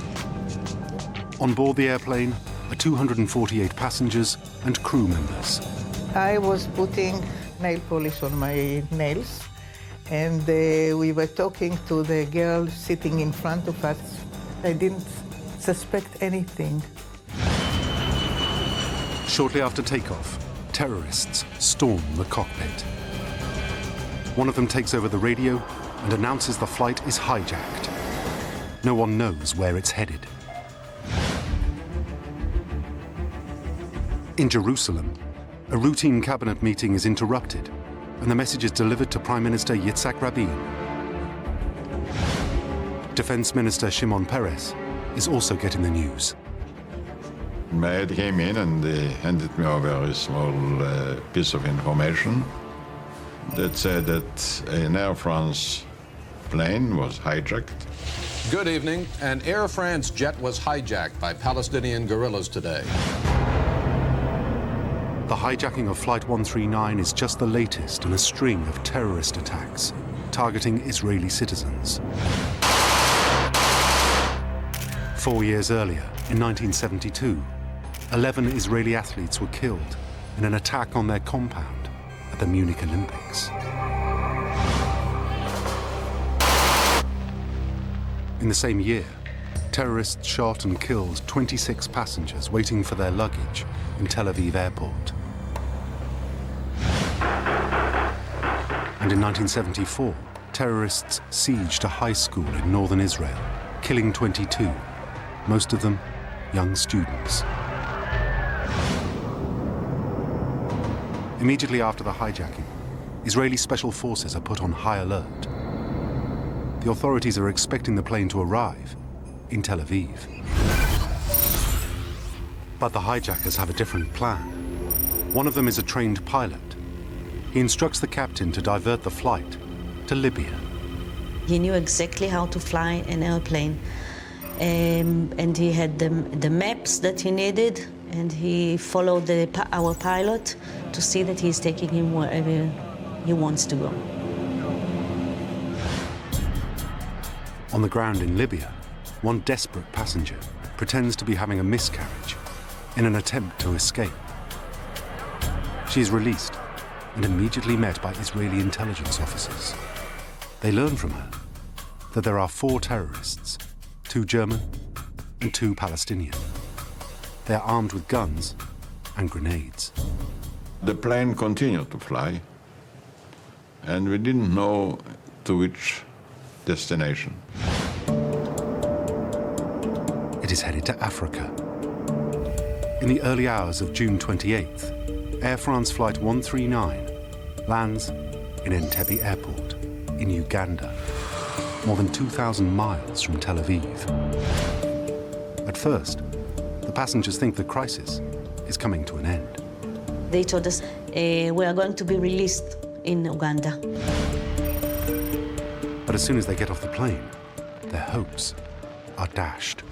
On board the airplane are 248 passengers and crew members. I was putting nail polish on my nails, and we were talking to the girl sitting in front of us. I didn't suspect anything. Shortly after takeoff, terrorists storm the cockpit. One of them takes over the radio and announces the flight is hijacked. No one knows where it's headed. In Jerusalem, a routine cabinet meeting is interrupted, and the message is delivered to Prime Minister Yitzhak Rabin. Defense Minister Shimon Peres is also getting the news. My head came in and they handed me over a small piece of information that said that an Air France plane was hijacked. Good evening. An Air France jet was hijacked by Palestinian guerrillas today. The hijacking of Flight 139 is just the latest in a string of terrorist attacks targeting Israeli citizens. 4 years earlier, in 1972, 11 Israeli athletes were killed in an attack on their compound at the Munich Olympics. In the same year, terrorists shot and killed 26 passengers waiting for their luggage in Tel Aviv airport. And in 1974, terrorists sieged a high school in northern Israel, killing 22, most of them young students. Immediately after the hijacking, Israeli special forces are put on high alert. The authorities are expecting the plane to arrive in Tel Aviv. But the hijackers have a different plan. One of them is a trained pilot. He instructs the captain to divert the flight to Libya. He knew exactly how to fly an airplane. And he had the maps that he needed, and he followed our pilot to see that he's taking him wherever he wants to go. On the ground in Libya, one desperate passenger pretends to be having a miscarriage in an attempt to escape. She is released and immediately met by Israeli intelligence officers. They learn from her that there are 4 terrorists, 2 German and 2 Palestinian. They are armed with guns and grenades. The plane continued to fly, and we didn't know to which destination. It is headed to Africa. In the early hours of June 28th, Air France Flight 139 lands in Entebbe Airport in Uganda, more than 2,000 miles from Tel Aviv. At first, the passengers think the crisis is coming to an end. They told us we are going to be released in Uganda. But as soon as they get off the plane, their hopes are dashed.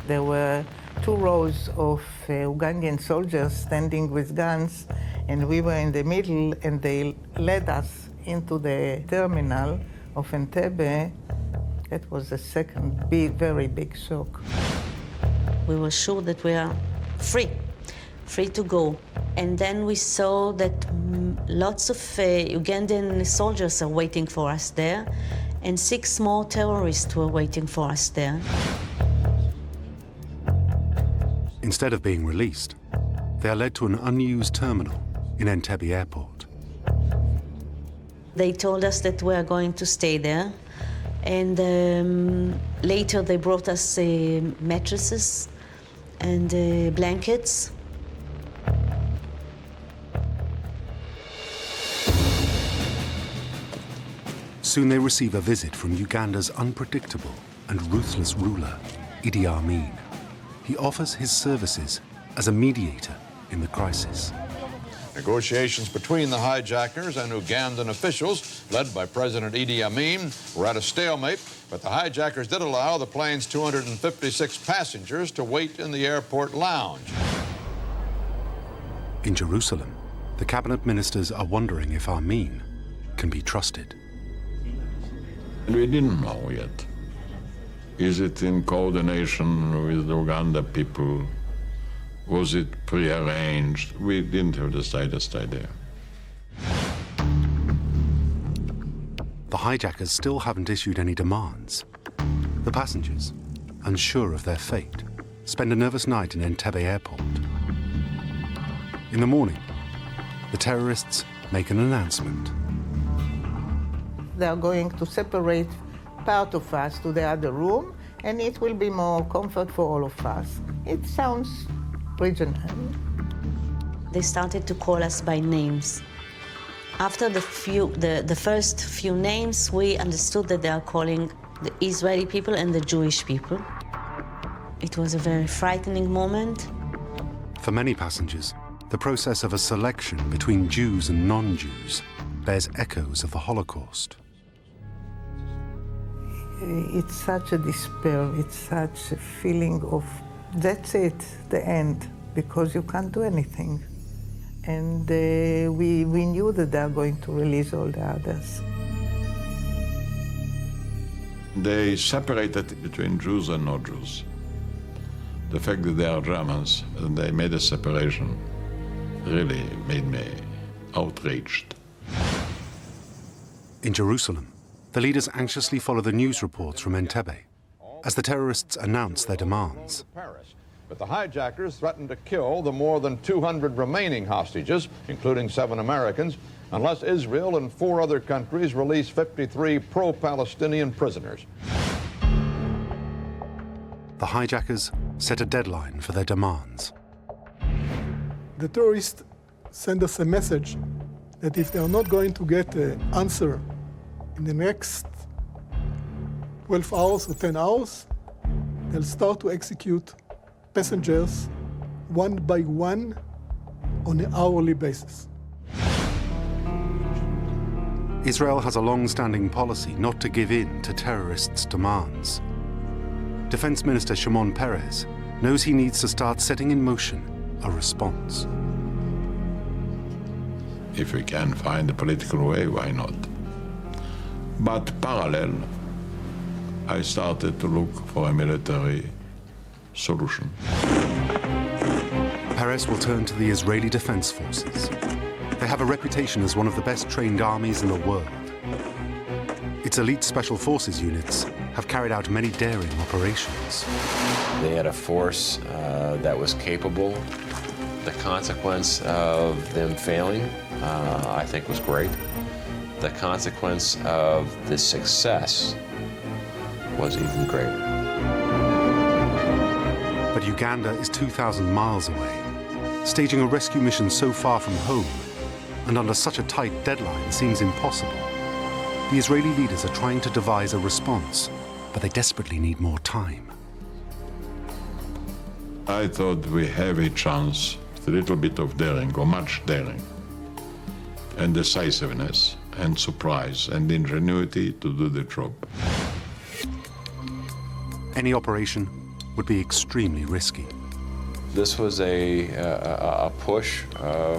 There were 2 rows of Ugandan soldiers standing with guns, and we were in the middle, and they led us into the terminal of Entebbe. That was the second very big shock. We were sure that we are free to go. And then we saw that lots of Ugandan soldiers are waiting for us there, and 6 more terrorists were waiting for us there. Instead of being released, they are led to an unused terminal in Entebbe Airport. They told us that we are going to stay there, and later they brought us mattresses and blankets. Soon they receive a visit from Uganda's unpredictable and ruthless ruler, Idi Amin. He offers his services as a mediator in the crisis. Negotiations between the hijackers and Ugandan officials, led by President Idi Amin, were at a stalemate, but the hijackers did allow the plane's 256 passengers to wait in the airport lounge. In Jerusalem, the cabinet ministers are wondering if Amin can be trusted. We didn't know yet. Is it in coordination with the Uganda people? Was it prearranged? We didn't have the slightest idea. The hijackers still haven't issued any demands. The passengers, unsure of their fate, spend a nervous night in Entebbe Airport. In the morning, the terrorists make an announcement. They are going to separate part of us to the other room, and it will be more comfort for all of us. It sounds reasonable. They started to call us by names. After the first few names, we understood that they are calling the Israeli people and the Jewish people. It was a very frightening moment. For many passengers, the process of a selection between Jews and non-Jews bears echoes of the Holocaust. It's such a despair, it's such a feeling of, that's it, the end, because you can't do anything. And we knew that they are going to release all the others. They separated between Jews and non-Jews. The fact that they are Germans and they made a separation really made me outraged. In Jerusalem, the leaders anxiously follow the news reports from Entebbe as the terrorists announce their demands. But the hijackers threatened to kill the more than 200 remaining hostages, including 7 Americans, unless Israel and 4 other countries release 53 pro-Palestinian prisoners. The hijackers set a deadline for their demands. The terrorists send us a message that if they are not going to get an answer in the next 12 hours or 10 hours, they'll start to execute passengers one by one on an hourly basis. Israel has a long-standing policy not to give in to terrorists' demands. Defense Minister Shimon Peres knows he needs to start setting in motion a response. If we can find a political way, why not? But parallel, I started to look for a military solution. Peres will turn to the Israeli Defense Forces. They have a reputation as one of the best trained armies in the world. Its elite special forces units have carried out many daring operations. They had a force that was capable. The consequence of them failing, I think, was great. The consequence of the success was even greater. But Uganda is 2,000 miles away. Staging a rescue mission so far from home and under such a tight deadline seems impossible. The Israeli leaders are trying to devise a response, but they desperately need more time. I thought we have a chance with a little bit of daring, or much daring, and decisiveness, and surprise, and ingenuity to do the job. Any operation would be extremely risky. This was a push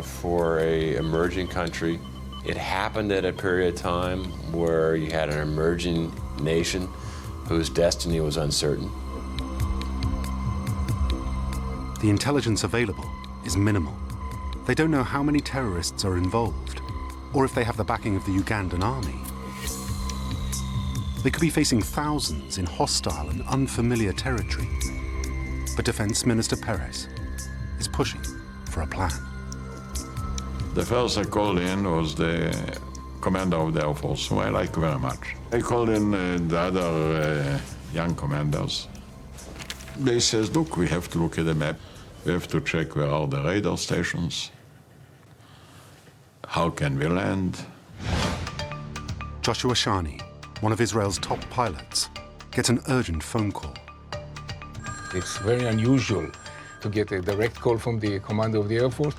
for an emerging country. It happened at a period of time where you had an emerging nation whose destiny was uncertain. The intelligence available is minimal. They don't know how many terrorists are involved, or if they have the backing of the Ugandan army. They could be facing thousands in hostile and unfamiliar territory. But Defense Minister Peres is pushing for a plan. The first I called in was the commander of the Air Force, who I like very much. I called in the other young commanders. They says, look, we have to look at the map. We have to check where are the radar stations. How can we land? Joshua Shani, one of Israel's top pilots, gets an urgent phone call. It's very unusual to get a direct call from the commander of the Air Force.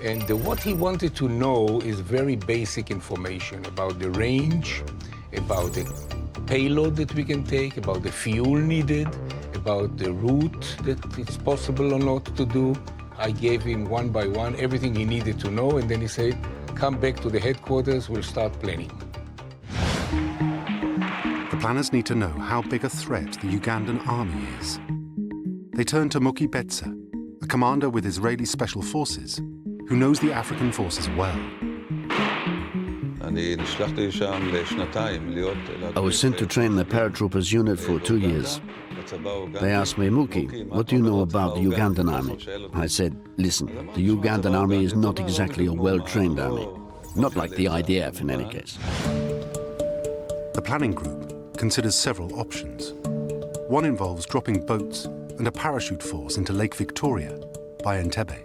And what he wanted to know is very basic information about the range, about the payload that we can take, about the fuel needed, about the route that it's possible or not to do. I gave him one by one everything he needed to know, and then he said, come back to the headquarters, we'll start planning. The planners need to know how big a threat the Ugandan army is. They turn to Muki Betze, a commander with Israeli Special Forces, who knows the African forces well. I was sent to train the paratroopers unit for 2 years. They asked me, Muki, what do you know about the Ugandan army? I said, listen, the Ugandan army is not exactly a well-trained army. Not like the IDF in any case. The planning group considers several options. One involves dropping boats and a parachute force into Lake Victoria by Entebbe.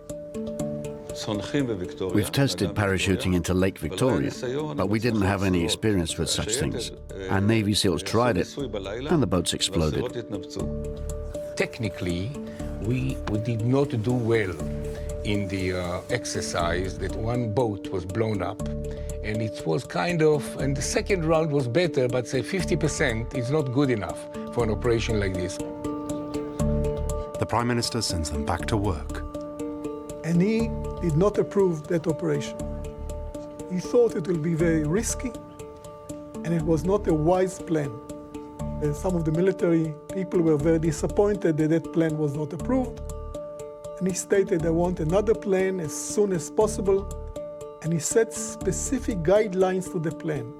We've tested parachuting into Lake Victoria, but we didn't have any experience with such things. Our Navy SEALs tried it, and the boats exploded. Technically, we did not do well in the exercise. That one boat was blown up, and it was kind of, and the second round was better, but say 50% is not good enough for an operation like this. The Prime Minister sends them back to work. And he did not approve that operation. He thought it will be very risky, and it was not a wise plan. Some of the military people were very disappointed that that plan was not approved, and he stated, I want another plan as soon as possible, and he set specific guidelines to the plan.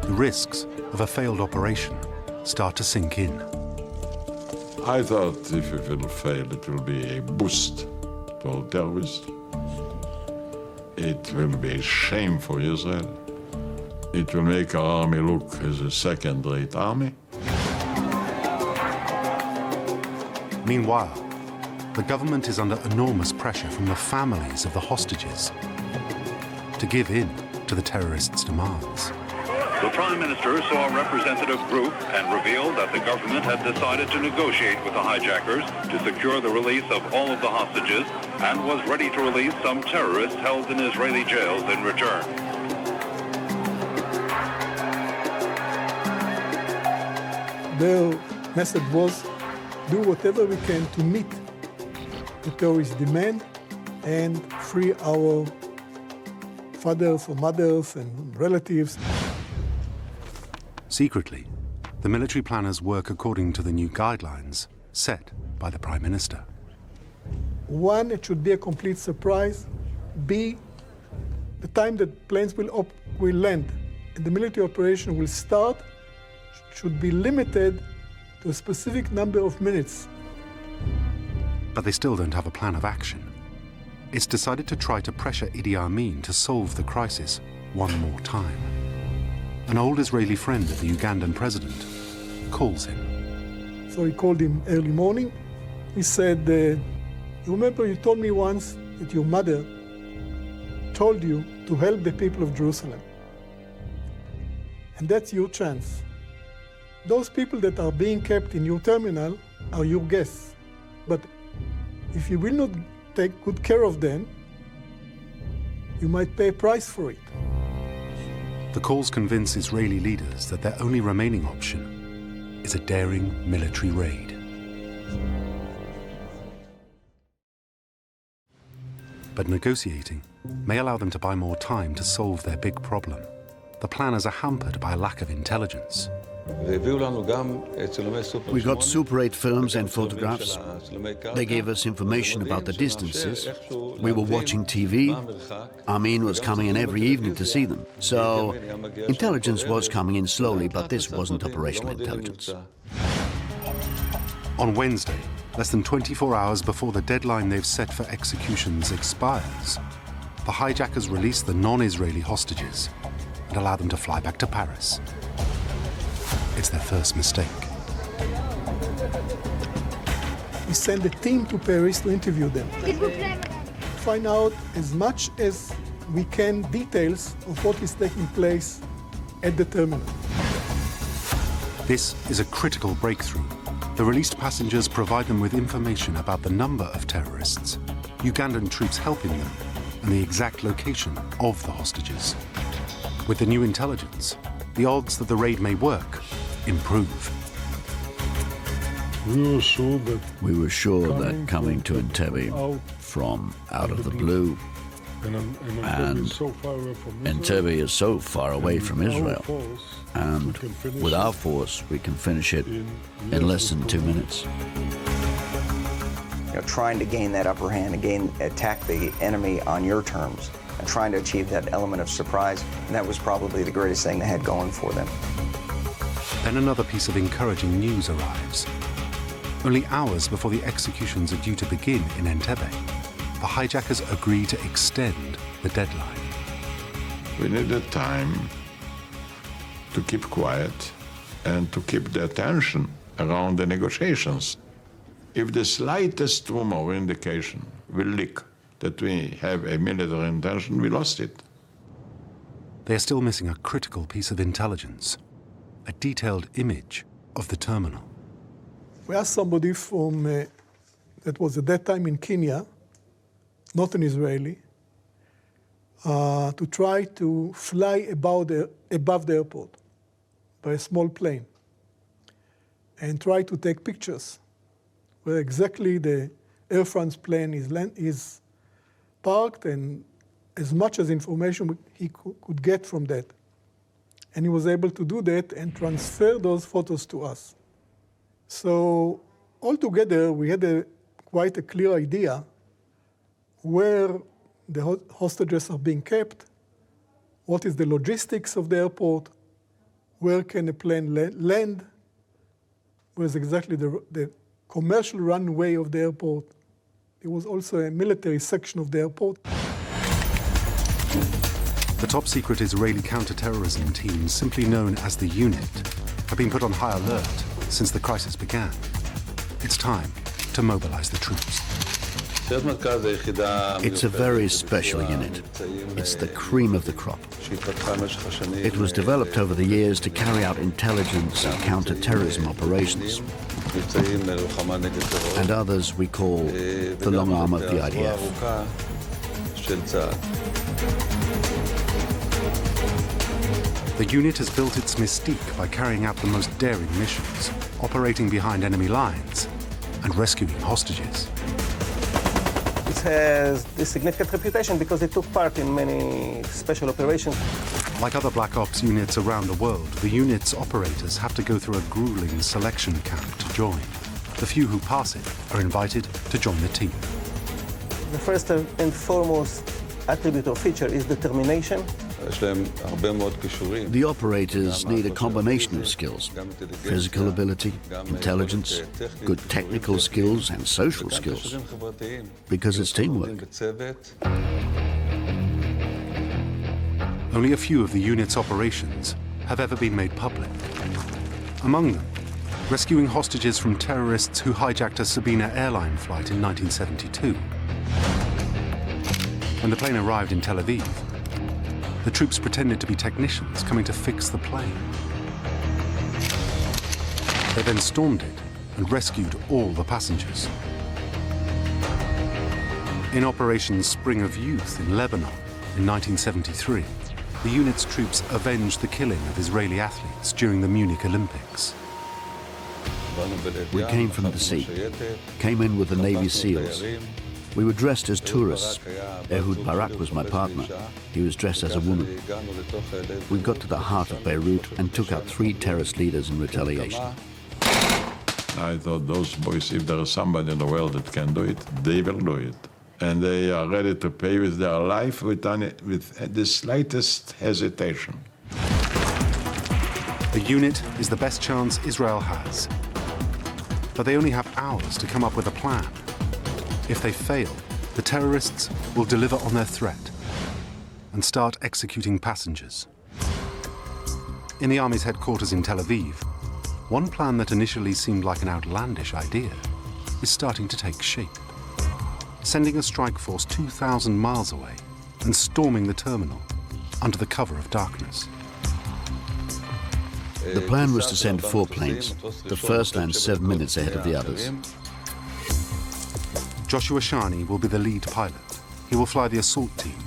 The risks of a failed operation start to sink in. I thought if it will fail, it will be a boost for terrorists. It will be a shame for Israel. It will make our army look as a second-rate army. Meanwhile, the government is under enormous pressure from the families of the hostages to give in to the terrorists' demands. The Prime Minister saw a representative group and revealed that the government had decided to negotiate with the hijackers to secure the release of all of the hostages and was ready to release some terrorists held in Israeli jails in return. Their message was, do whatever we can to meet the terrorist demand and free our fathers or mothers and relatives. Secretly, the military planners work according to the new guidelines set by the Prime Minister. One, it should be a complete surprise. B, the time that planes will land and the military operation will start should be limited to a specific number of minutes. But they still don't have a plan of action. It's decided to try to pressure Idi Amin to solve the crisis one more time. An old Israeli friend of the Ugandan president calls him. So he called him early morning. He said, you remember you told me once that your mother told you to help the people of Jerusalem. And that's your chance. Those people that are being kept in your terminal are your guests. But if you will not take good care of them, you might pay a price for it. The calls convince Israeli leaders that their only remaining option is a daring military raid. But negotiating may allow them to buy more time to solve their big problem. The planners are hampered by a lack of intelligence. We got Super 8 films and photographs. They gave us information about the distances. We were watching TV. Amin was coming in every evening to see them. So intelligence was coming in slowly, but this wasn't operational intelligence. On Wednesday, less than 24 hours before the deadline they've set for executions expires, the hijackers release the non-Israeli hostages and allow them to fly back to Paris. It's their first mistake. We send a team to Paris to interview them. Find out as much as we can details of what is taking place at the terminal. This is a critical breakthrough. The released passengers provide them with information about the number of terrorists, Ugandan troops helping them, and the exact location of the hostages. With the new intelligence, the odds that the raid may work improve. We were sure that coming to Entebbe from out of the blue, and Entebbe is so far away from Israel, and with our force we can finish it in less than 2 minutes. Trying to gain that upper hand, attack the enemy on your terms, and trying to achieve that element of surprise, and that was probably the greatest thing they had going for them. Then another piece of encouraging news arrives. Only hours before the executions are due to begin in Entebbe, the hijackers agree to extend the deadline. We needed time to keep quiet and to keep the attention around the negotiations. If the slightest rumor or indication will leak that we have a military intention, we lost it. They are still missing a critical piece of intelligence, a detailed image of the terminal. We asked somebody from that was at that time in Kenya, not an Israeli, to try to fly above the airport by a small plane and try to take pictures where exactly the Air France plane is parked and as much as information he could get from that. And he was able to do that and transfer those photos to us. So altogether, we had quite a clear idea where the hostages are being kept, what is the logistics of the airport, where can a plane land, where's exactly the commercial runway of the airport. There was also a military section of the airport. The top-secret Israeli counter-terrorism teams, simply known as the Unit, have been put on high alert since the crisis began. It's time to mobilize the troops. It's a very special unit. It's the cream of the crop. It was developed over the years to carry out intelligence and counter-terrorism operations. And others we call the long arm of the IDF. The unit has built its mystique by carrying out the most daring missions, operating behind enemy lines and rescuing hostages. It has a significant reputation because it took part in many special operations. Like other Black Ops units around the world, the unit's operators have to go through a grueling selection camp to join. The few who pass it are invited to join the team. The first and foremost attribute or feature is determination. The operators need a combination of skills: physical ability, intelligence, good technical skills and social skills, because it's teamwork. Only a few of the unit's operations have ever been made public. Among them, rescuing hostages from terrorists who hijacked a Sabina airline flight in 1972. When the plane arrived in Tel Aviv, the troops pretended to be technicians coming to fix the plane. They then stormed it and rescued all the passengers. In Operation Spring of Youth in Lebanon in 1973, the unit's troops avenged the killing of Israeli athletes during the Munich Olympics. We came from the sea, came in with the Navy SEALs. We were dressed as tourists. Ehud Barak was my partner. He was dressed as a woman. We got to the heart of Beirut and took out 3 terrorist leaders in retaliation. I thought those boys, if there is somebody in the world that can do it, they will do it. And they are ready to pay with their life with the slightest hesitation. The unit is the best chance Israel has. But they only have hours to come up with a plan. If they fail, the terrorists will deliver on their threat and start executing passengers. In the Army's headquarters in Tel Aviv, one plan that initially seemed like an outlandish idea is starting to take shape. Sending a strike force 2,000 miles away and storming the terminal under the cover of darkness. The plan was to send 4 planes. The first land 7 minutes ahead of the others. Joshua Shani will be the lead pilot. He will fly the assault team,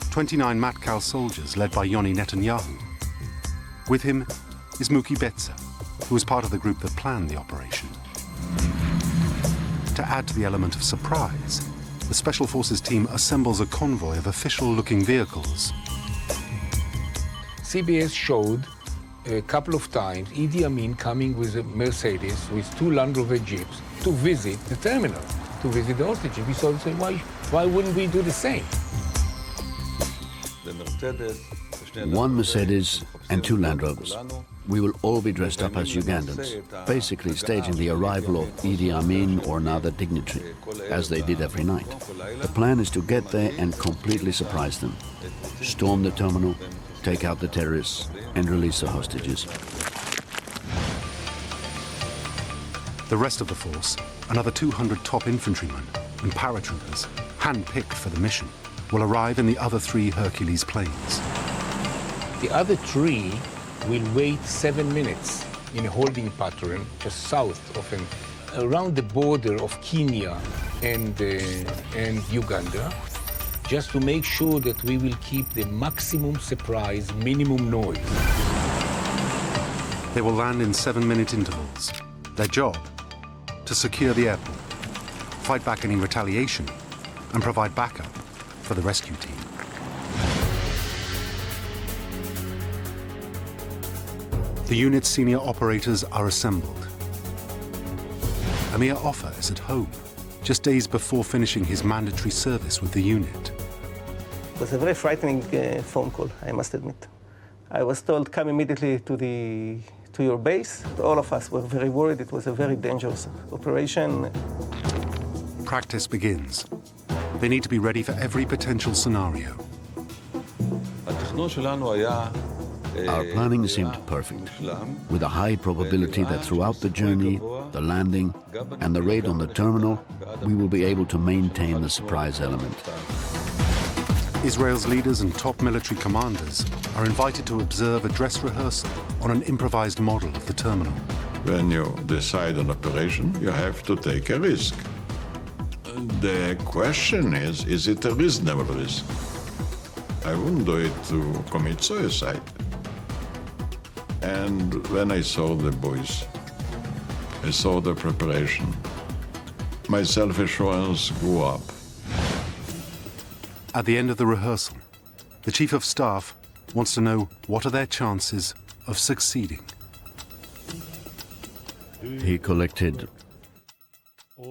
29 Matkal soldiers led by Yoni Netanyahu. With him is Muki Betza, who was part of the group that planned the operation. To add to the element of surprise, the Special Forces team assembles a convoy of official-looking vehicles. CBS showed a couple of times Idi Amin coming with a Mercedes with 2 Land Rover Jeeps to visit the terminal, to visit the hostages. We started saying, why wouldn't we do the same? 1 Mercedes and 2 Land Rovers. We will all be dressed up as Ugandans, basically staging the arrival of Idi Amin or another dignitary, as they did every night. The plan is to get there and completely surprise them. Storm the terminal, take out the terrorists, and release the hostages. The rest of the force, another 200 top infantrymen and paratroopers, hand-picked for the mission, will arrive in the other 3 Hercules planes. The other 3 will wait 7 minutes in a holding pattern just south of him, around the border of Kenya and Uganda, just to make sure that we will keep the maximum surprise, minimum noise. They will land in 7-minute intervals. Their job, to secure the airport, fight back any retaliation, and provide backup for the rescue team. The unit's senior operators are assembled. Amir Offer is at home, just days before finishing his mandatory service with the unit. It was a very frightening phone call, I must admit. I was told, come immediately to your base. All of us were very worried. It was a very dangerous operation. Practice begins. They need to be ready for every potential scenario. Our planning seemed perfect, with a high probability that throughout the journey, the landing, and the raid on the terminal, we will be able to maintain the surprise element. Israel's leaders and top military commanders are invited to observe a dress rehearsal on an improvised model of the terminal. When you decide on operation, you have to take a risk. The question is it a reasonable risk? I wouldn't do it to commit suicide. And when I saw the boys, I saw the preparation, my self-assurance grew up. At the end of the rehearsal, the Chief of Staff wants to know what are their chances of succeeding. He collected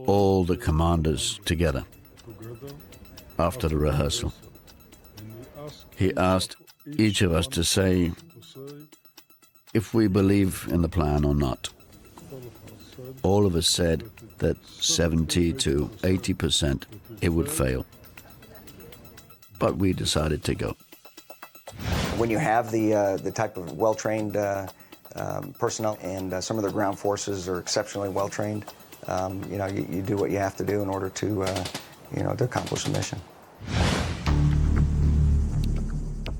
all the commanders together after the rehearsal. He asked each of us to say if we believe in the plan or not. All of us said that 70 to 80% it would fail. But we decided to go. When you have the type of well-trained personnel and some of the ground forces are exceptionally well-trained, you do what you have to do in order to accomplish the mission.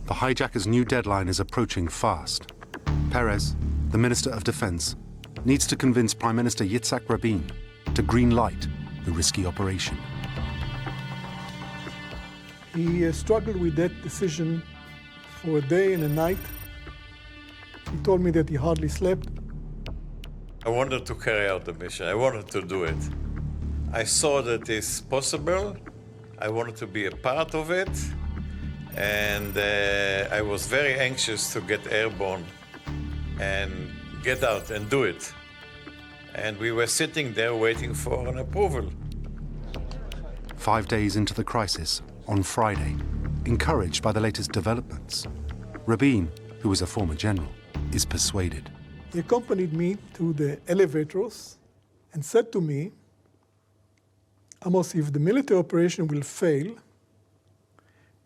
The hijackers' new deadline is approaching fast. Perez, the Minister of Defense, needs to convince Prime Minister Yitzhak Rabin to green-light the risky operation. He struggled with that decision for a day and a night. He told me that he hardly slept. I wanted to carry out the mission. I wanted to do it. I saw that it's possible. I wanted to be a part of it. And I was very anxious to get airborne and get out and do it. And we were sitting there waiting for an approval. 5 days into the crisis, on Friday, encouraged by the latest developments, Rabin, who was a former general, is persuaded. He accompanied me to the elevators and said to me, Amos, if the military operation will fail,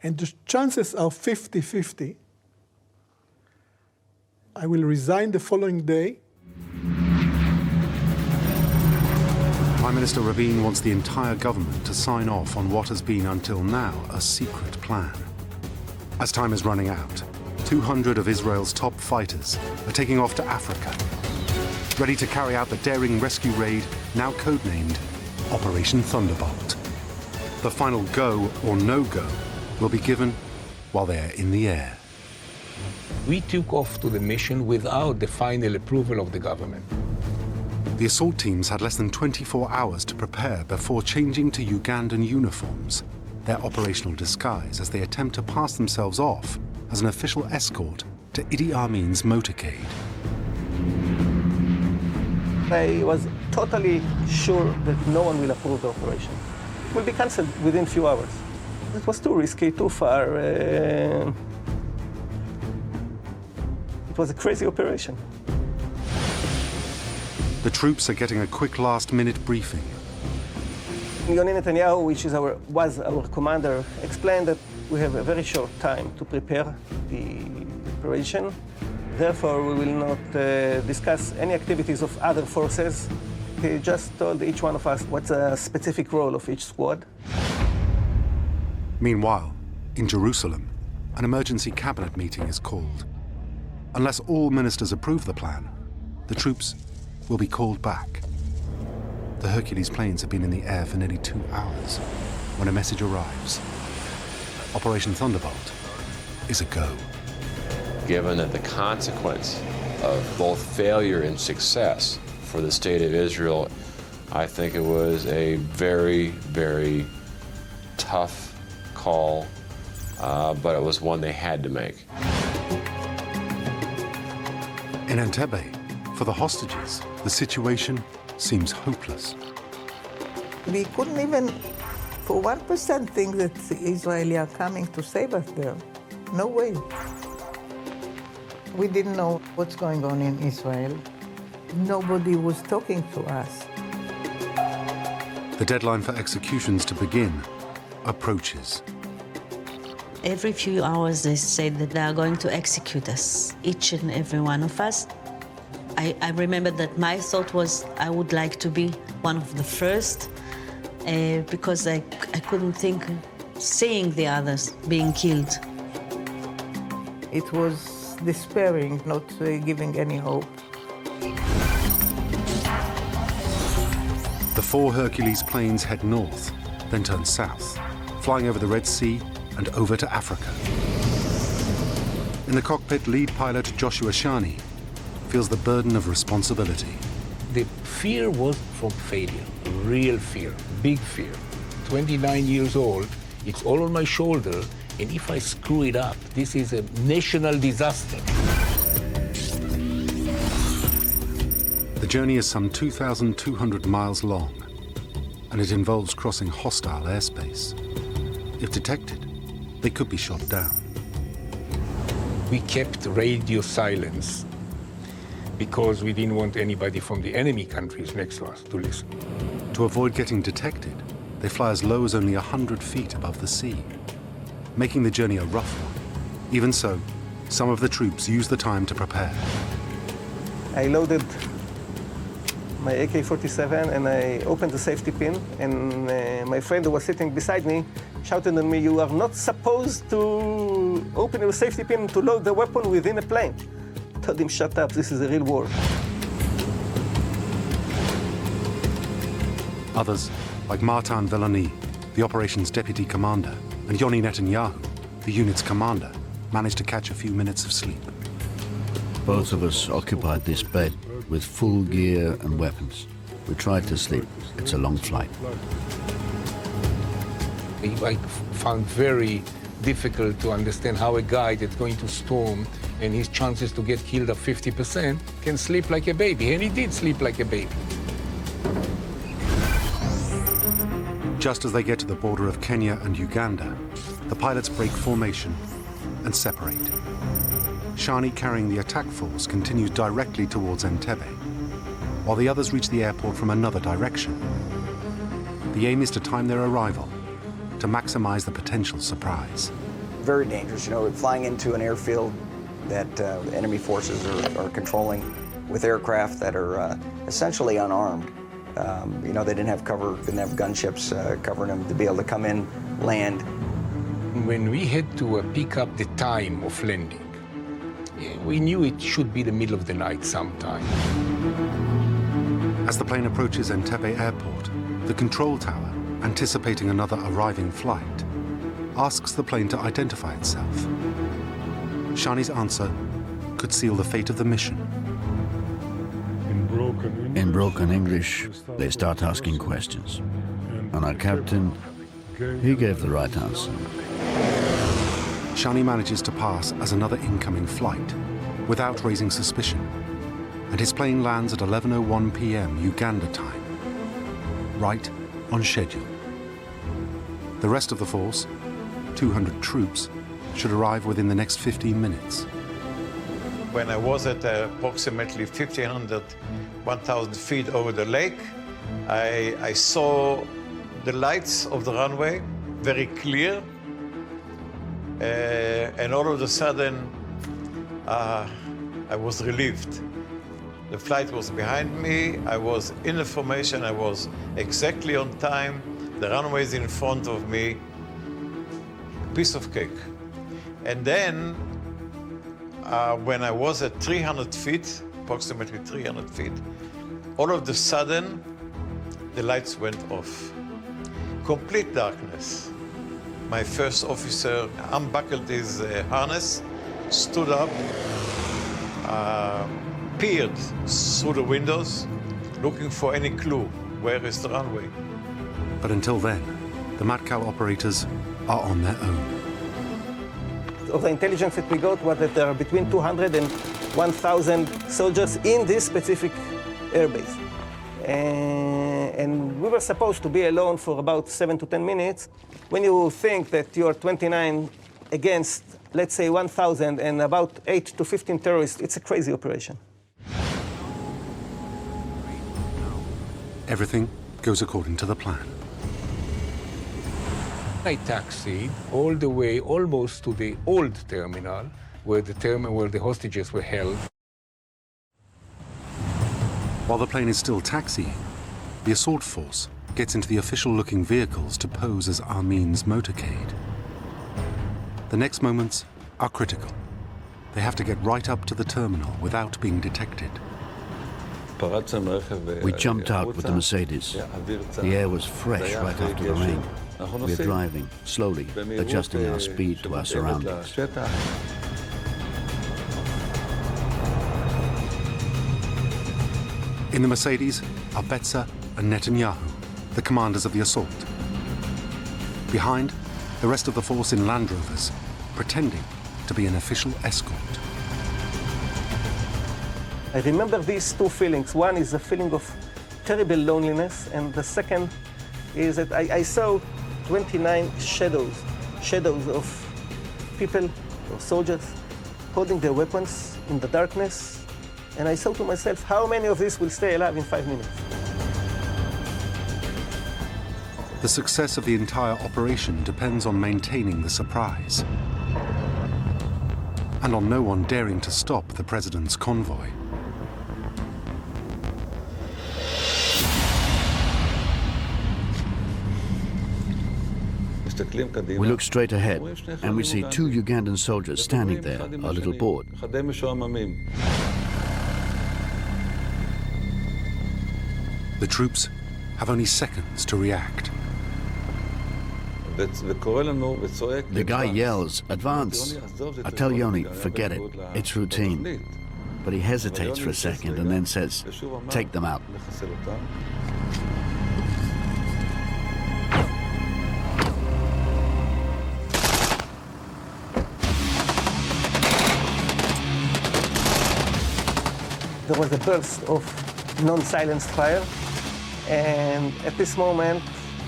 and the chances are 50-50, I will resign the following day. Prime Minister Rabin wants the entire government to sign off on what has been until now a secret plan. As time is running out, 200 of Israel's top fighters are taking off to Africa, ready to carry out the daring rescue raid now codenamed Operation Thunderbolt. The final go or no-go will be given while they are in the air. We took off to the mission without the final approval of the government. The assault teams had less than 24 hours to prepare before changing to Ugandan uniforms, their operational disguise as they attempt to pass themselves off as an official escort to Idi Amin's motorcade. I was totally sure that no one will approve the operation. It will be cancelled within a few hours. It was too risky, too far. It was a crazy operation. The troops are getting a quick last-minute briefing. Yoni Netanyahu, which was our commander, explained that we have a very short time to prepare the operation. Therefore, we will not discuss any activities of other forces. He just told each one of us what's a specific role of each squad. Meanwhile, in Jerusalem, an emergency cabinet meeting is called. Unless all ministers approve the plan, the troops will be called back. The Hercules planes have been in the air for nearly 2 hours when a message arrives. Operation Thunderbolt is a go. Given that the consequence of both failure and success for the state of Israel, I think it was a very, very tough call, but it was one they had to make. In Entebbe, for the hostages, the situation seems hopeless. We couldn't even, for 1%, think that the Israelis are coming to save us there. No way. We didn't know what's going on in Israel. Nobody was talking to us. The deadline for executions to begin approaches. Every few hours they said that they are going to execute us, each and every one of us. I remember that my thought was I would like to be one of the first because I couldn't think seeing the others being killed. It was despairing, not giving any hope. The 4 Hercules planes head north, then turn south, flying over the Red Sea and over to Africa. In the cockpit, lead pilot Joshua Shani feels the burden of responsibility. The fear was from failure, real fear, big fear. 29 years old, it's all on my shoulder, and if I screw it up, this is a national disaster. The journey is some 2,200 miles long, and it involves crossing hostile airspace. If detected, they could be shot down. We kept radio silence because we didn't want anybody from the enemy countries next to us to listen. To avoid getting detected, they fly as low as only 100 feet above the sea, making the journey a rough one. Even so, some of the troops use the time to prepare. I loaded my AK-47 and I opened the safety pin, and my friend who was sitting beside me shouted at me, "You are not supposed to open your safety pin to load the weapon within a plane." I told him, "Shut up, this is a real war." Others, like Martin Velani, the operation's deputy commander, and Yoni Netanyahu, the unit's commander, managed to catch a few minutes of sleep. Both of us occupied this bed with full gear and weapons. We tried to sleep. It's a long flight. I found very difficult to understand how a guy that's going to storm and his chances to get killed are 50% can sleep like a baby, and he did sleep like a baby. Just as they get to the border of Kenya and Uganda, the pilots break formation and separate. Shani, carrying the attack force, continues directly towards Entebbe, while the others reach the airport from another direction. The aim is to time their arrival to maximize the potential surprise. Very dangerous, you know, flying into an airfield that enemy forces are controlling with aircraft that are essentially unarmed. You know, they didn't have cover, didn't have gunships covering them to be able to come in, land. When we had to pick up the time of landing, we knew it should be the middle of the night sometime. As the plane approaches Entebbe Airport, the control tower, anticipating another arriving flight, asks the plane to identify itself. Shani's answer could seal the fate of the mission. In broken English, they start asking questions. And our captain, he gave the right answer. Shani manages to pass as another incoming flight without raising suspicion, and his plane lands at 11:01 p.m. Uganda time, right on schedule. The rest of the force, 200 troops, should arrive within the next 15 minutes. when I was at approximately 1,500, 1,000 feet over the lake, I saw the lights of the runway very clear. And all of a sudden, I was relieved. The flight was behind me. I was in the formation. I was exactly on time. The runway is in front of me. Piece of cake. And then, when I was at 300 feet, approximately 300 feet, all of a sudden, the lights went off. Complete darkness. My first officer unbuckled his harness, stood up, peered through the windows, looking for any clue. Where is the runway? But until then, the Matkow operators are on their own. Of the intelligence that we got was that there are between 200 and 1,000 soldiers in this specific airbase. And we were supposed to be alone for about 7 to 10 minutes. When you think that you are 29 against, let's say, 1,000 and about 8 to 15 terrorists, it's a crazy operation. Everything goes according to the plan. I taxied all the way almost to the old terminal, where the hostages were held. While the plane is still taxiing, the assault force gets into the official-looking vehicles to pose as Amin's motorcade. The next moments are critical. They have to get right up to the terminal without being detected. We jumped out with the Mercedes. The air was fresh right after the rain. We are driving slowly, adjusting our speed to our surroundings. In the Mercedes are Betzer and Netanyahu, the commanders of the assault. Behind, the rest of the force in Land Rovers, pretending to be an official escort. I remember these two feelings. One is a feeling of terrible loneliness, and the second is that I saw 29 shadows of people or soldiers holding their weapons in the darkness. And I thought to myself, how many of these will stay alive in 5 minutes? The success of the entire operation depends on maintaining the surprise, and on no one daring to stop the president's convoy. We look straight ahead, and we see 2 Ugandan soldiers standing there, a little bored. The troops have only seconds to react. The guy yells, "Advance!" I tell Yoni, forget it, it's routine. But he hesitates for a second and then says, "Take them out." There was a burst of non-silenced fire, and at this moment,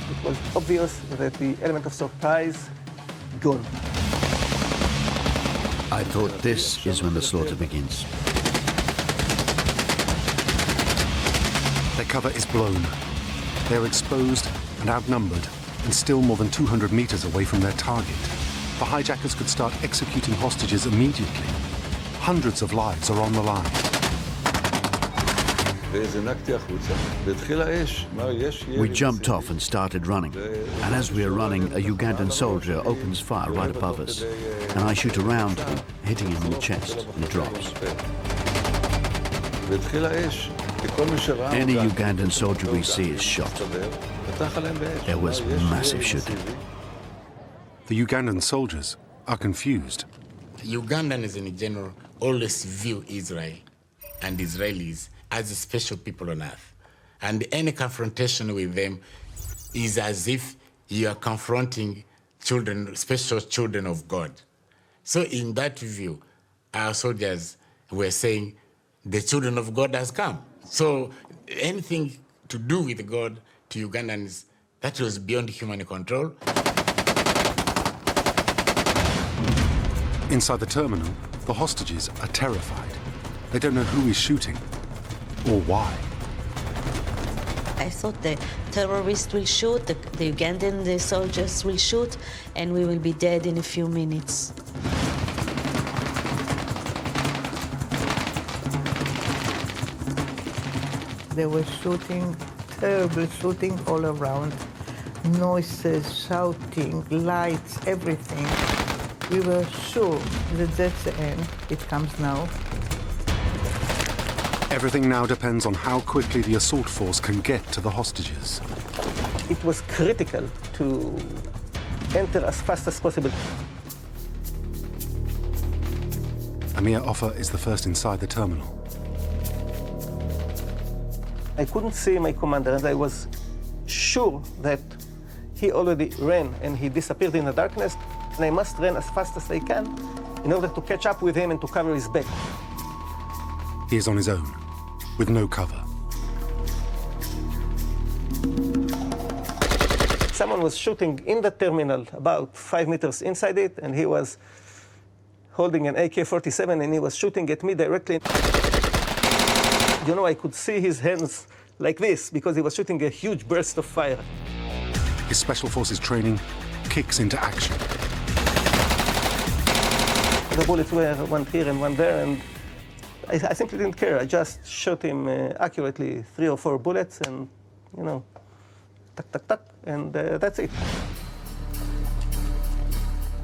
it was obvious that the element of surprise gone. I thought this is when the slaughter begins. Their cover is blown. They're exposed and outnumbered, and still more than 200 meters away from their target. The hijackers could start executing hostages immediately. Hundreds of lives are on the line. We jumped off and started running. And as we are running, a Ugandan soldier opens fire right above us. And I shoot around him, hitting him in the chest, and he drops. Any Ugandan soldier we see is shot. There was massive shooting. The Ugandan soldiers are confused. Ugandans in general always view Israel and Israelis as special people on earth. And any confrontation with them is as if you are confronting children, special children of God. So in that view, our soldiers were saying, the children of God has come. So anything to do with God to Ugandans, that was beyond human control. Inside the terminal, The hostages are terrified. They don't know who is shooting or why. I thought the terrorists will shoot, the Ugandan soldiers will shoot, and we will be dead in a few minutes. They were shooting, terrible shooting all around. Noises, shouting, lights, everything. We were sure that that's the end. It comes now. Everything now depends on how quickly the assault force can get to the hostages. It was critical to enter as fast as possible. Amir Offer is the first inside the terminal. I couldn't see my commander, and I was sure that he already ran and he disappeared in the darkness, and I must run as fast as I can in order to catch up with him and to cover his back. He is on his own, with no cover. Someone was shooting in the terminal about 5 meters inside it, and he was holding an AK-47, and he was shooting at me directly. You know, I could see his hands like this because he was shooting a huge burst of fire. His Special Forces training kicks into action. The bullets were one here and one there, and I simply didn't care. I just shot him accurately 3 or 4 bullets, and, you know, tuck, tuck, tuck, and that's it.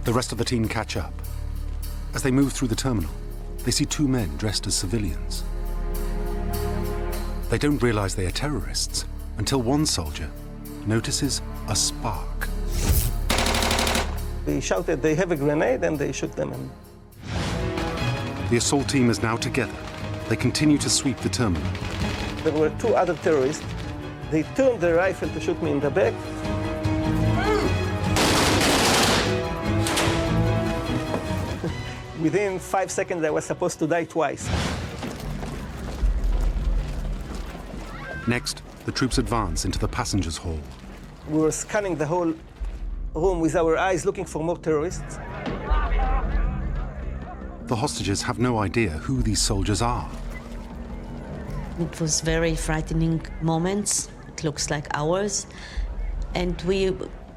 The rest of the team catch up. As they move through the terminal, they see 2 men dressed as civilians. They don't realize they are terrorists until one soldier notices a spark. They shouted, "They have a grenade," and they shoot them. And the assault team is now together. They continue to sweep the terminal. there were 2 other terrorists. They turned their rifle to shoot me in the back. Within 5 seconds, I was supposed to die twice. Next, the troops advance into the passengers' hall. We were scanning the whole room with our eyes, looking for more terrorists. The hostages have no idea who these soldiers are. It was very frightening moments. It looks like hours. And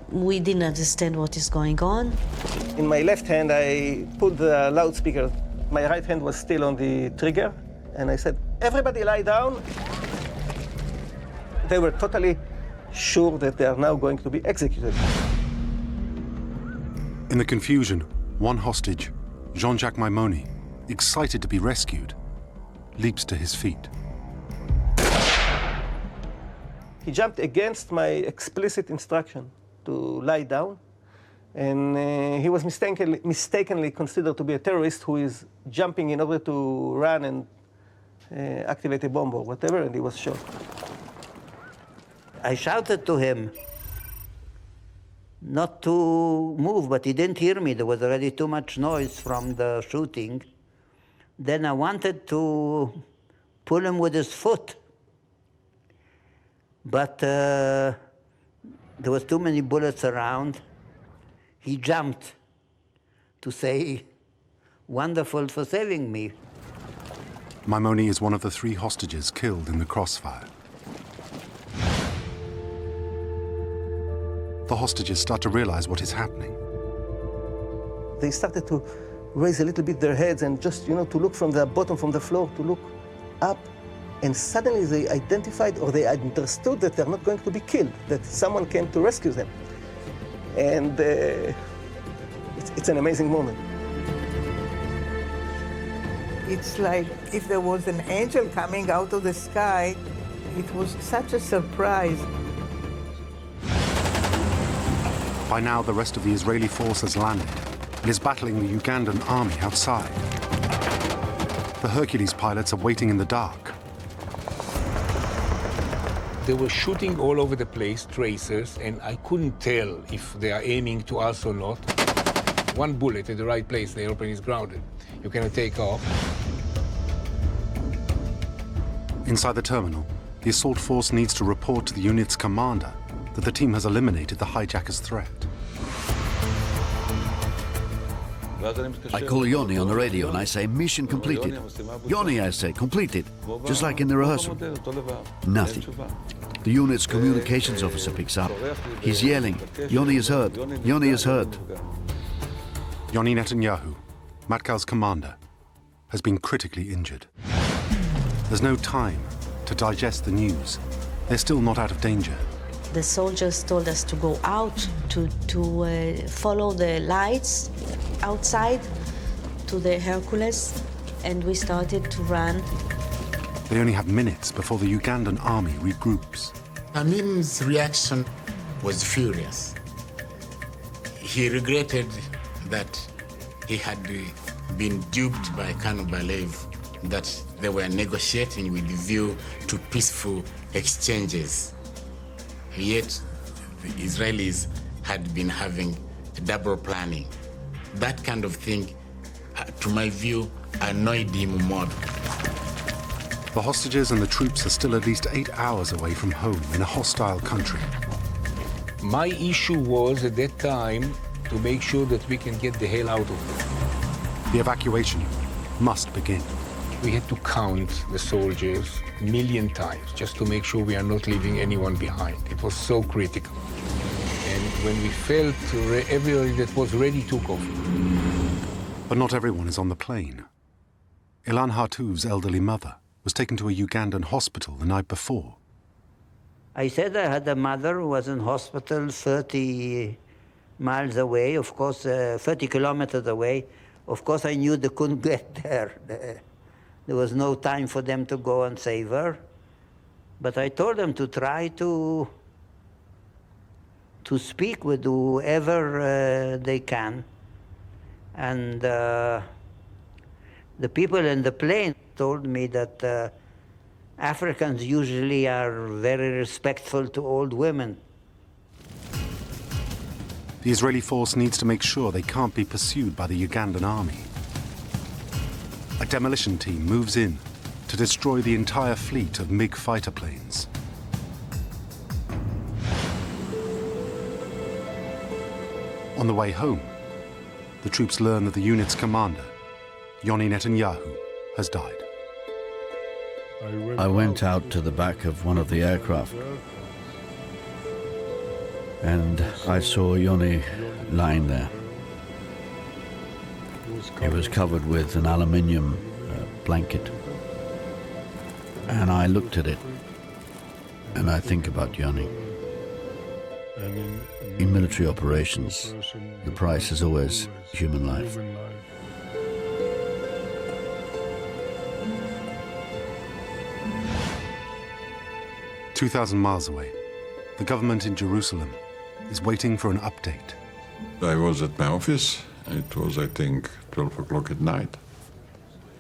we didn't understand what is going on. In my left hand, I put the loudspeaker. My right hand was still on the trigger. And I said, "Everybody lie down." They were totally sure that they are now going to be executed. In the confusion, one hostage, Jean-Jacques Maimoni, excited to be rescued, leaps to his feet. He jumped against my explicit instruction to lie down, and he was mistakenly considered to be a terrorist who is jumping in order to run and activate a bomb or whatever, and he was shot. I shouted to him not to move, but he didn't hear me. There was already too much noise from the shooting. Then I wanted to pull him with his foot, but there was too many bullets around. He jumped to say, "Wonderful for saving me." Maimoni is one of the 3 hostages killed in the crossfire. The hostages start to realize what is happening. They started to raise a little bit their heads and just, you know, to look from the bottom, from the floor, to look up. And suddenly they identified, or they understood that they're not going to be killed, that someone came to rescue them. And it's an amazing moment. It's like if there was an angel coming out of the sky. It was such a surprise. By now, the rest of the Israeli force has landed and is battling the Ugandan army outside. The Hercules pilots are waiting in the dark. They were shooting all over the place, tracers, and I couldn't tell if they are aiming to us or not. One bullet at the right place, the airplane is grounded. You cannot take off. Inside the terminal, the assault force needs to report to the unit's commander that the team has eliminated the hijackers' threat. I call Yoni on the radio and I say, mission completed. Yoni, I say, completed. Just like in the rehearsal. Nothing. The unit's communications officer picks up. He's yelling, Yoni is hurt, Yoni is hurt. Yoni Netanyahu, Matkal's commander, has been critically injured. There's no time to digest the news. They're still not out of danger. The soldiers told us to go out, to follow the lights outside to the Hercules, and we started to run. They only have minutes before the Ugandan army regroups. Amin's reaction was furious. He regretted that he had been duped by Colonel Balev, that they were negotiating with a view to peaceful exchanges. Yet the Israelis had been having double planning. That kind of thing, to my view, annoyed him more. The hostages and the troops are still at least 8 hours away from home in a hostile country. My issue was at that time to make sure that we can get the hell out of there. The evacuation must begin. We had to count the soldiers a million times just to make sure we are not leaving anyone behind. It was so critical. And when we felt everybody that was ready took off. But not everyone is on the plane. Ilan Hartouv's elderly mother was taken to a Ugandan hospital the night before. I said I had a mother who was in hospital 30 miles away, of course, 30 kilometers away. Of course, I knew they couldn't get there. There was no time for them to go and save her. But I told them to try to speak with whoever they can. And the people in the plane told me that Africans usually are very respectful to old women. The Israeli force needs to make sure they can't be pursued by the Ugandan army. A demolition team moves in to destroy the entire fleet of MiG fighter planes. On the way home, the troops learn that the unit's commander, Yoni Netanyahu, has died. I went out to the back of one of the aircraft and I saw Yoni lying there. He was covered with an aluminium blanket. And I looked at it and I think about Yoni. In military operations, the price is always human life. "2,000 miles away, the government in Jerusalem is waiting for an update. I was at my office. It was, I think, 12 o'clock at night.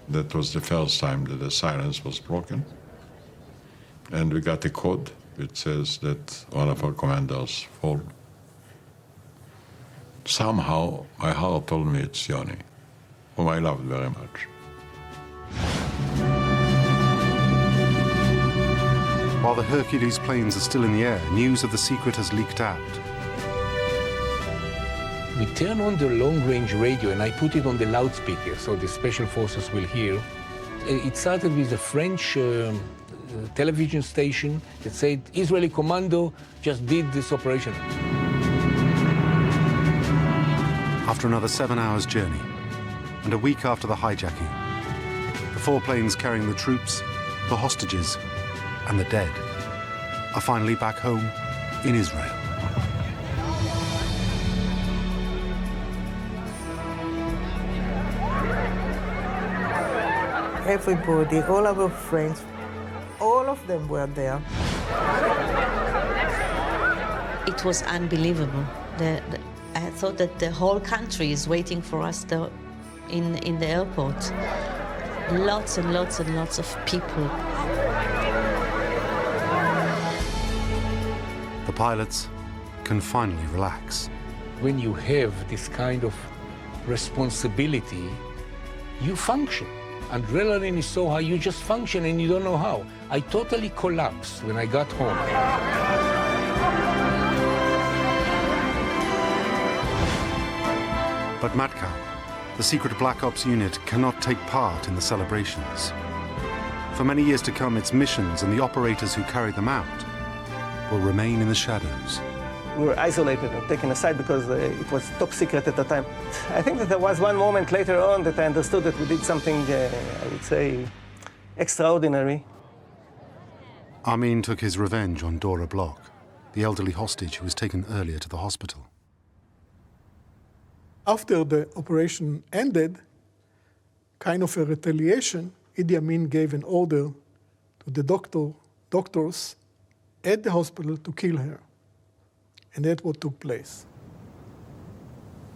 That was the first time that the silence was broken. And we got a code which says that one of our commanders fall. Somehow, my heart told me it's Yoni, whom I loved very much. While the Hercules planes are still in the air, news of the secret has leaked out. We turn on the long-range radio and I put it on the loudspeaker so the special forces will hear. It started with a French television station that said, Israeli commando just did this operation. After another 7 hours journey, and a week after the hijacking, the 4 planes carrying the troops, the hostages, and the dead are finally back home in Israel. Everybody, all our friends, all of them were there. It was unbelievable. I thought that the whole country is waiting for us in the airport. Lots and lots and lots of people. The pilots can finally relax. When you have this kind of responsibility, you function. Adrenaline is so high, you just function and you don't know how. I totally collapsed when I got home. But Matkal, The secret Black Ops unit cannot take part in the celebrations. For many years to come, its missions and the operators who carry them out will remain in the shadows. We were isolated and taken aside because it was top secret at the time. I think that there was one moment later on that I understood that we did something, I would say, extraordinary. Amin took his revenge on Dora Bloch, the elderly hostage who was taken earlier to the hospital. After the operation ended, kind of a retaliation, Idi Amin gave an order to the doctors at the hospital to kill her. And that's what took place.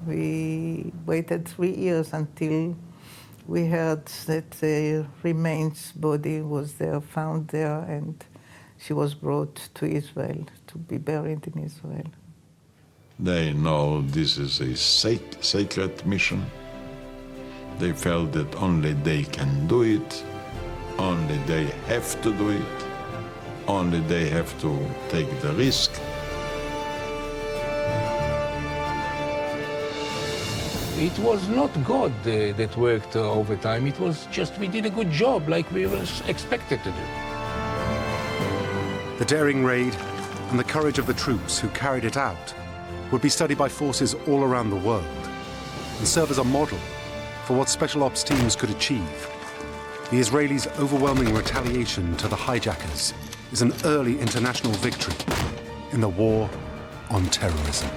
We waited 3 years until we heard that the remains body was there, found there, and she was brought to Israel to be buried in Israel. They know this is a sacred mission. They felt that only they can do it, only they have to do it, only they have to take the risk. It was not God that worked overtime. It was just we did a good job like we were expected to do. The daring raid and the courage of the troops who carried it out would be studied by forces all around the world and serve as a model for what special ops teams could achieve. The Israelis' overwhelming retaliation to the hijackers is an early international victory in the war on terrorism.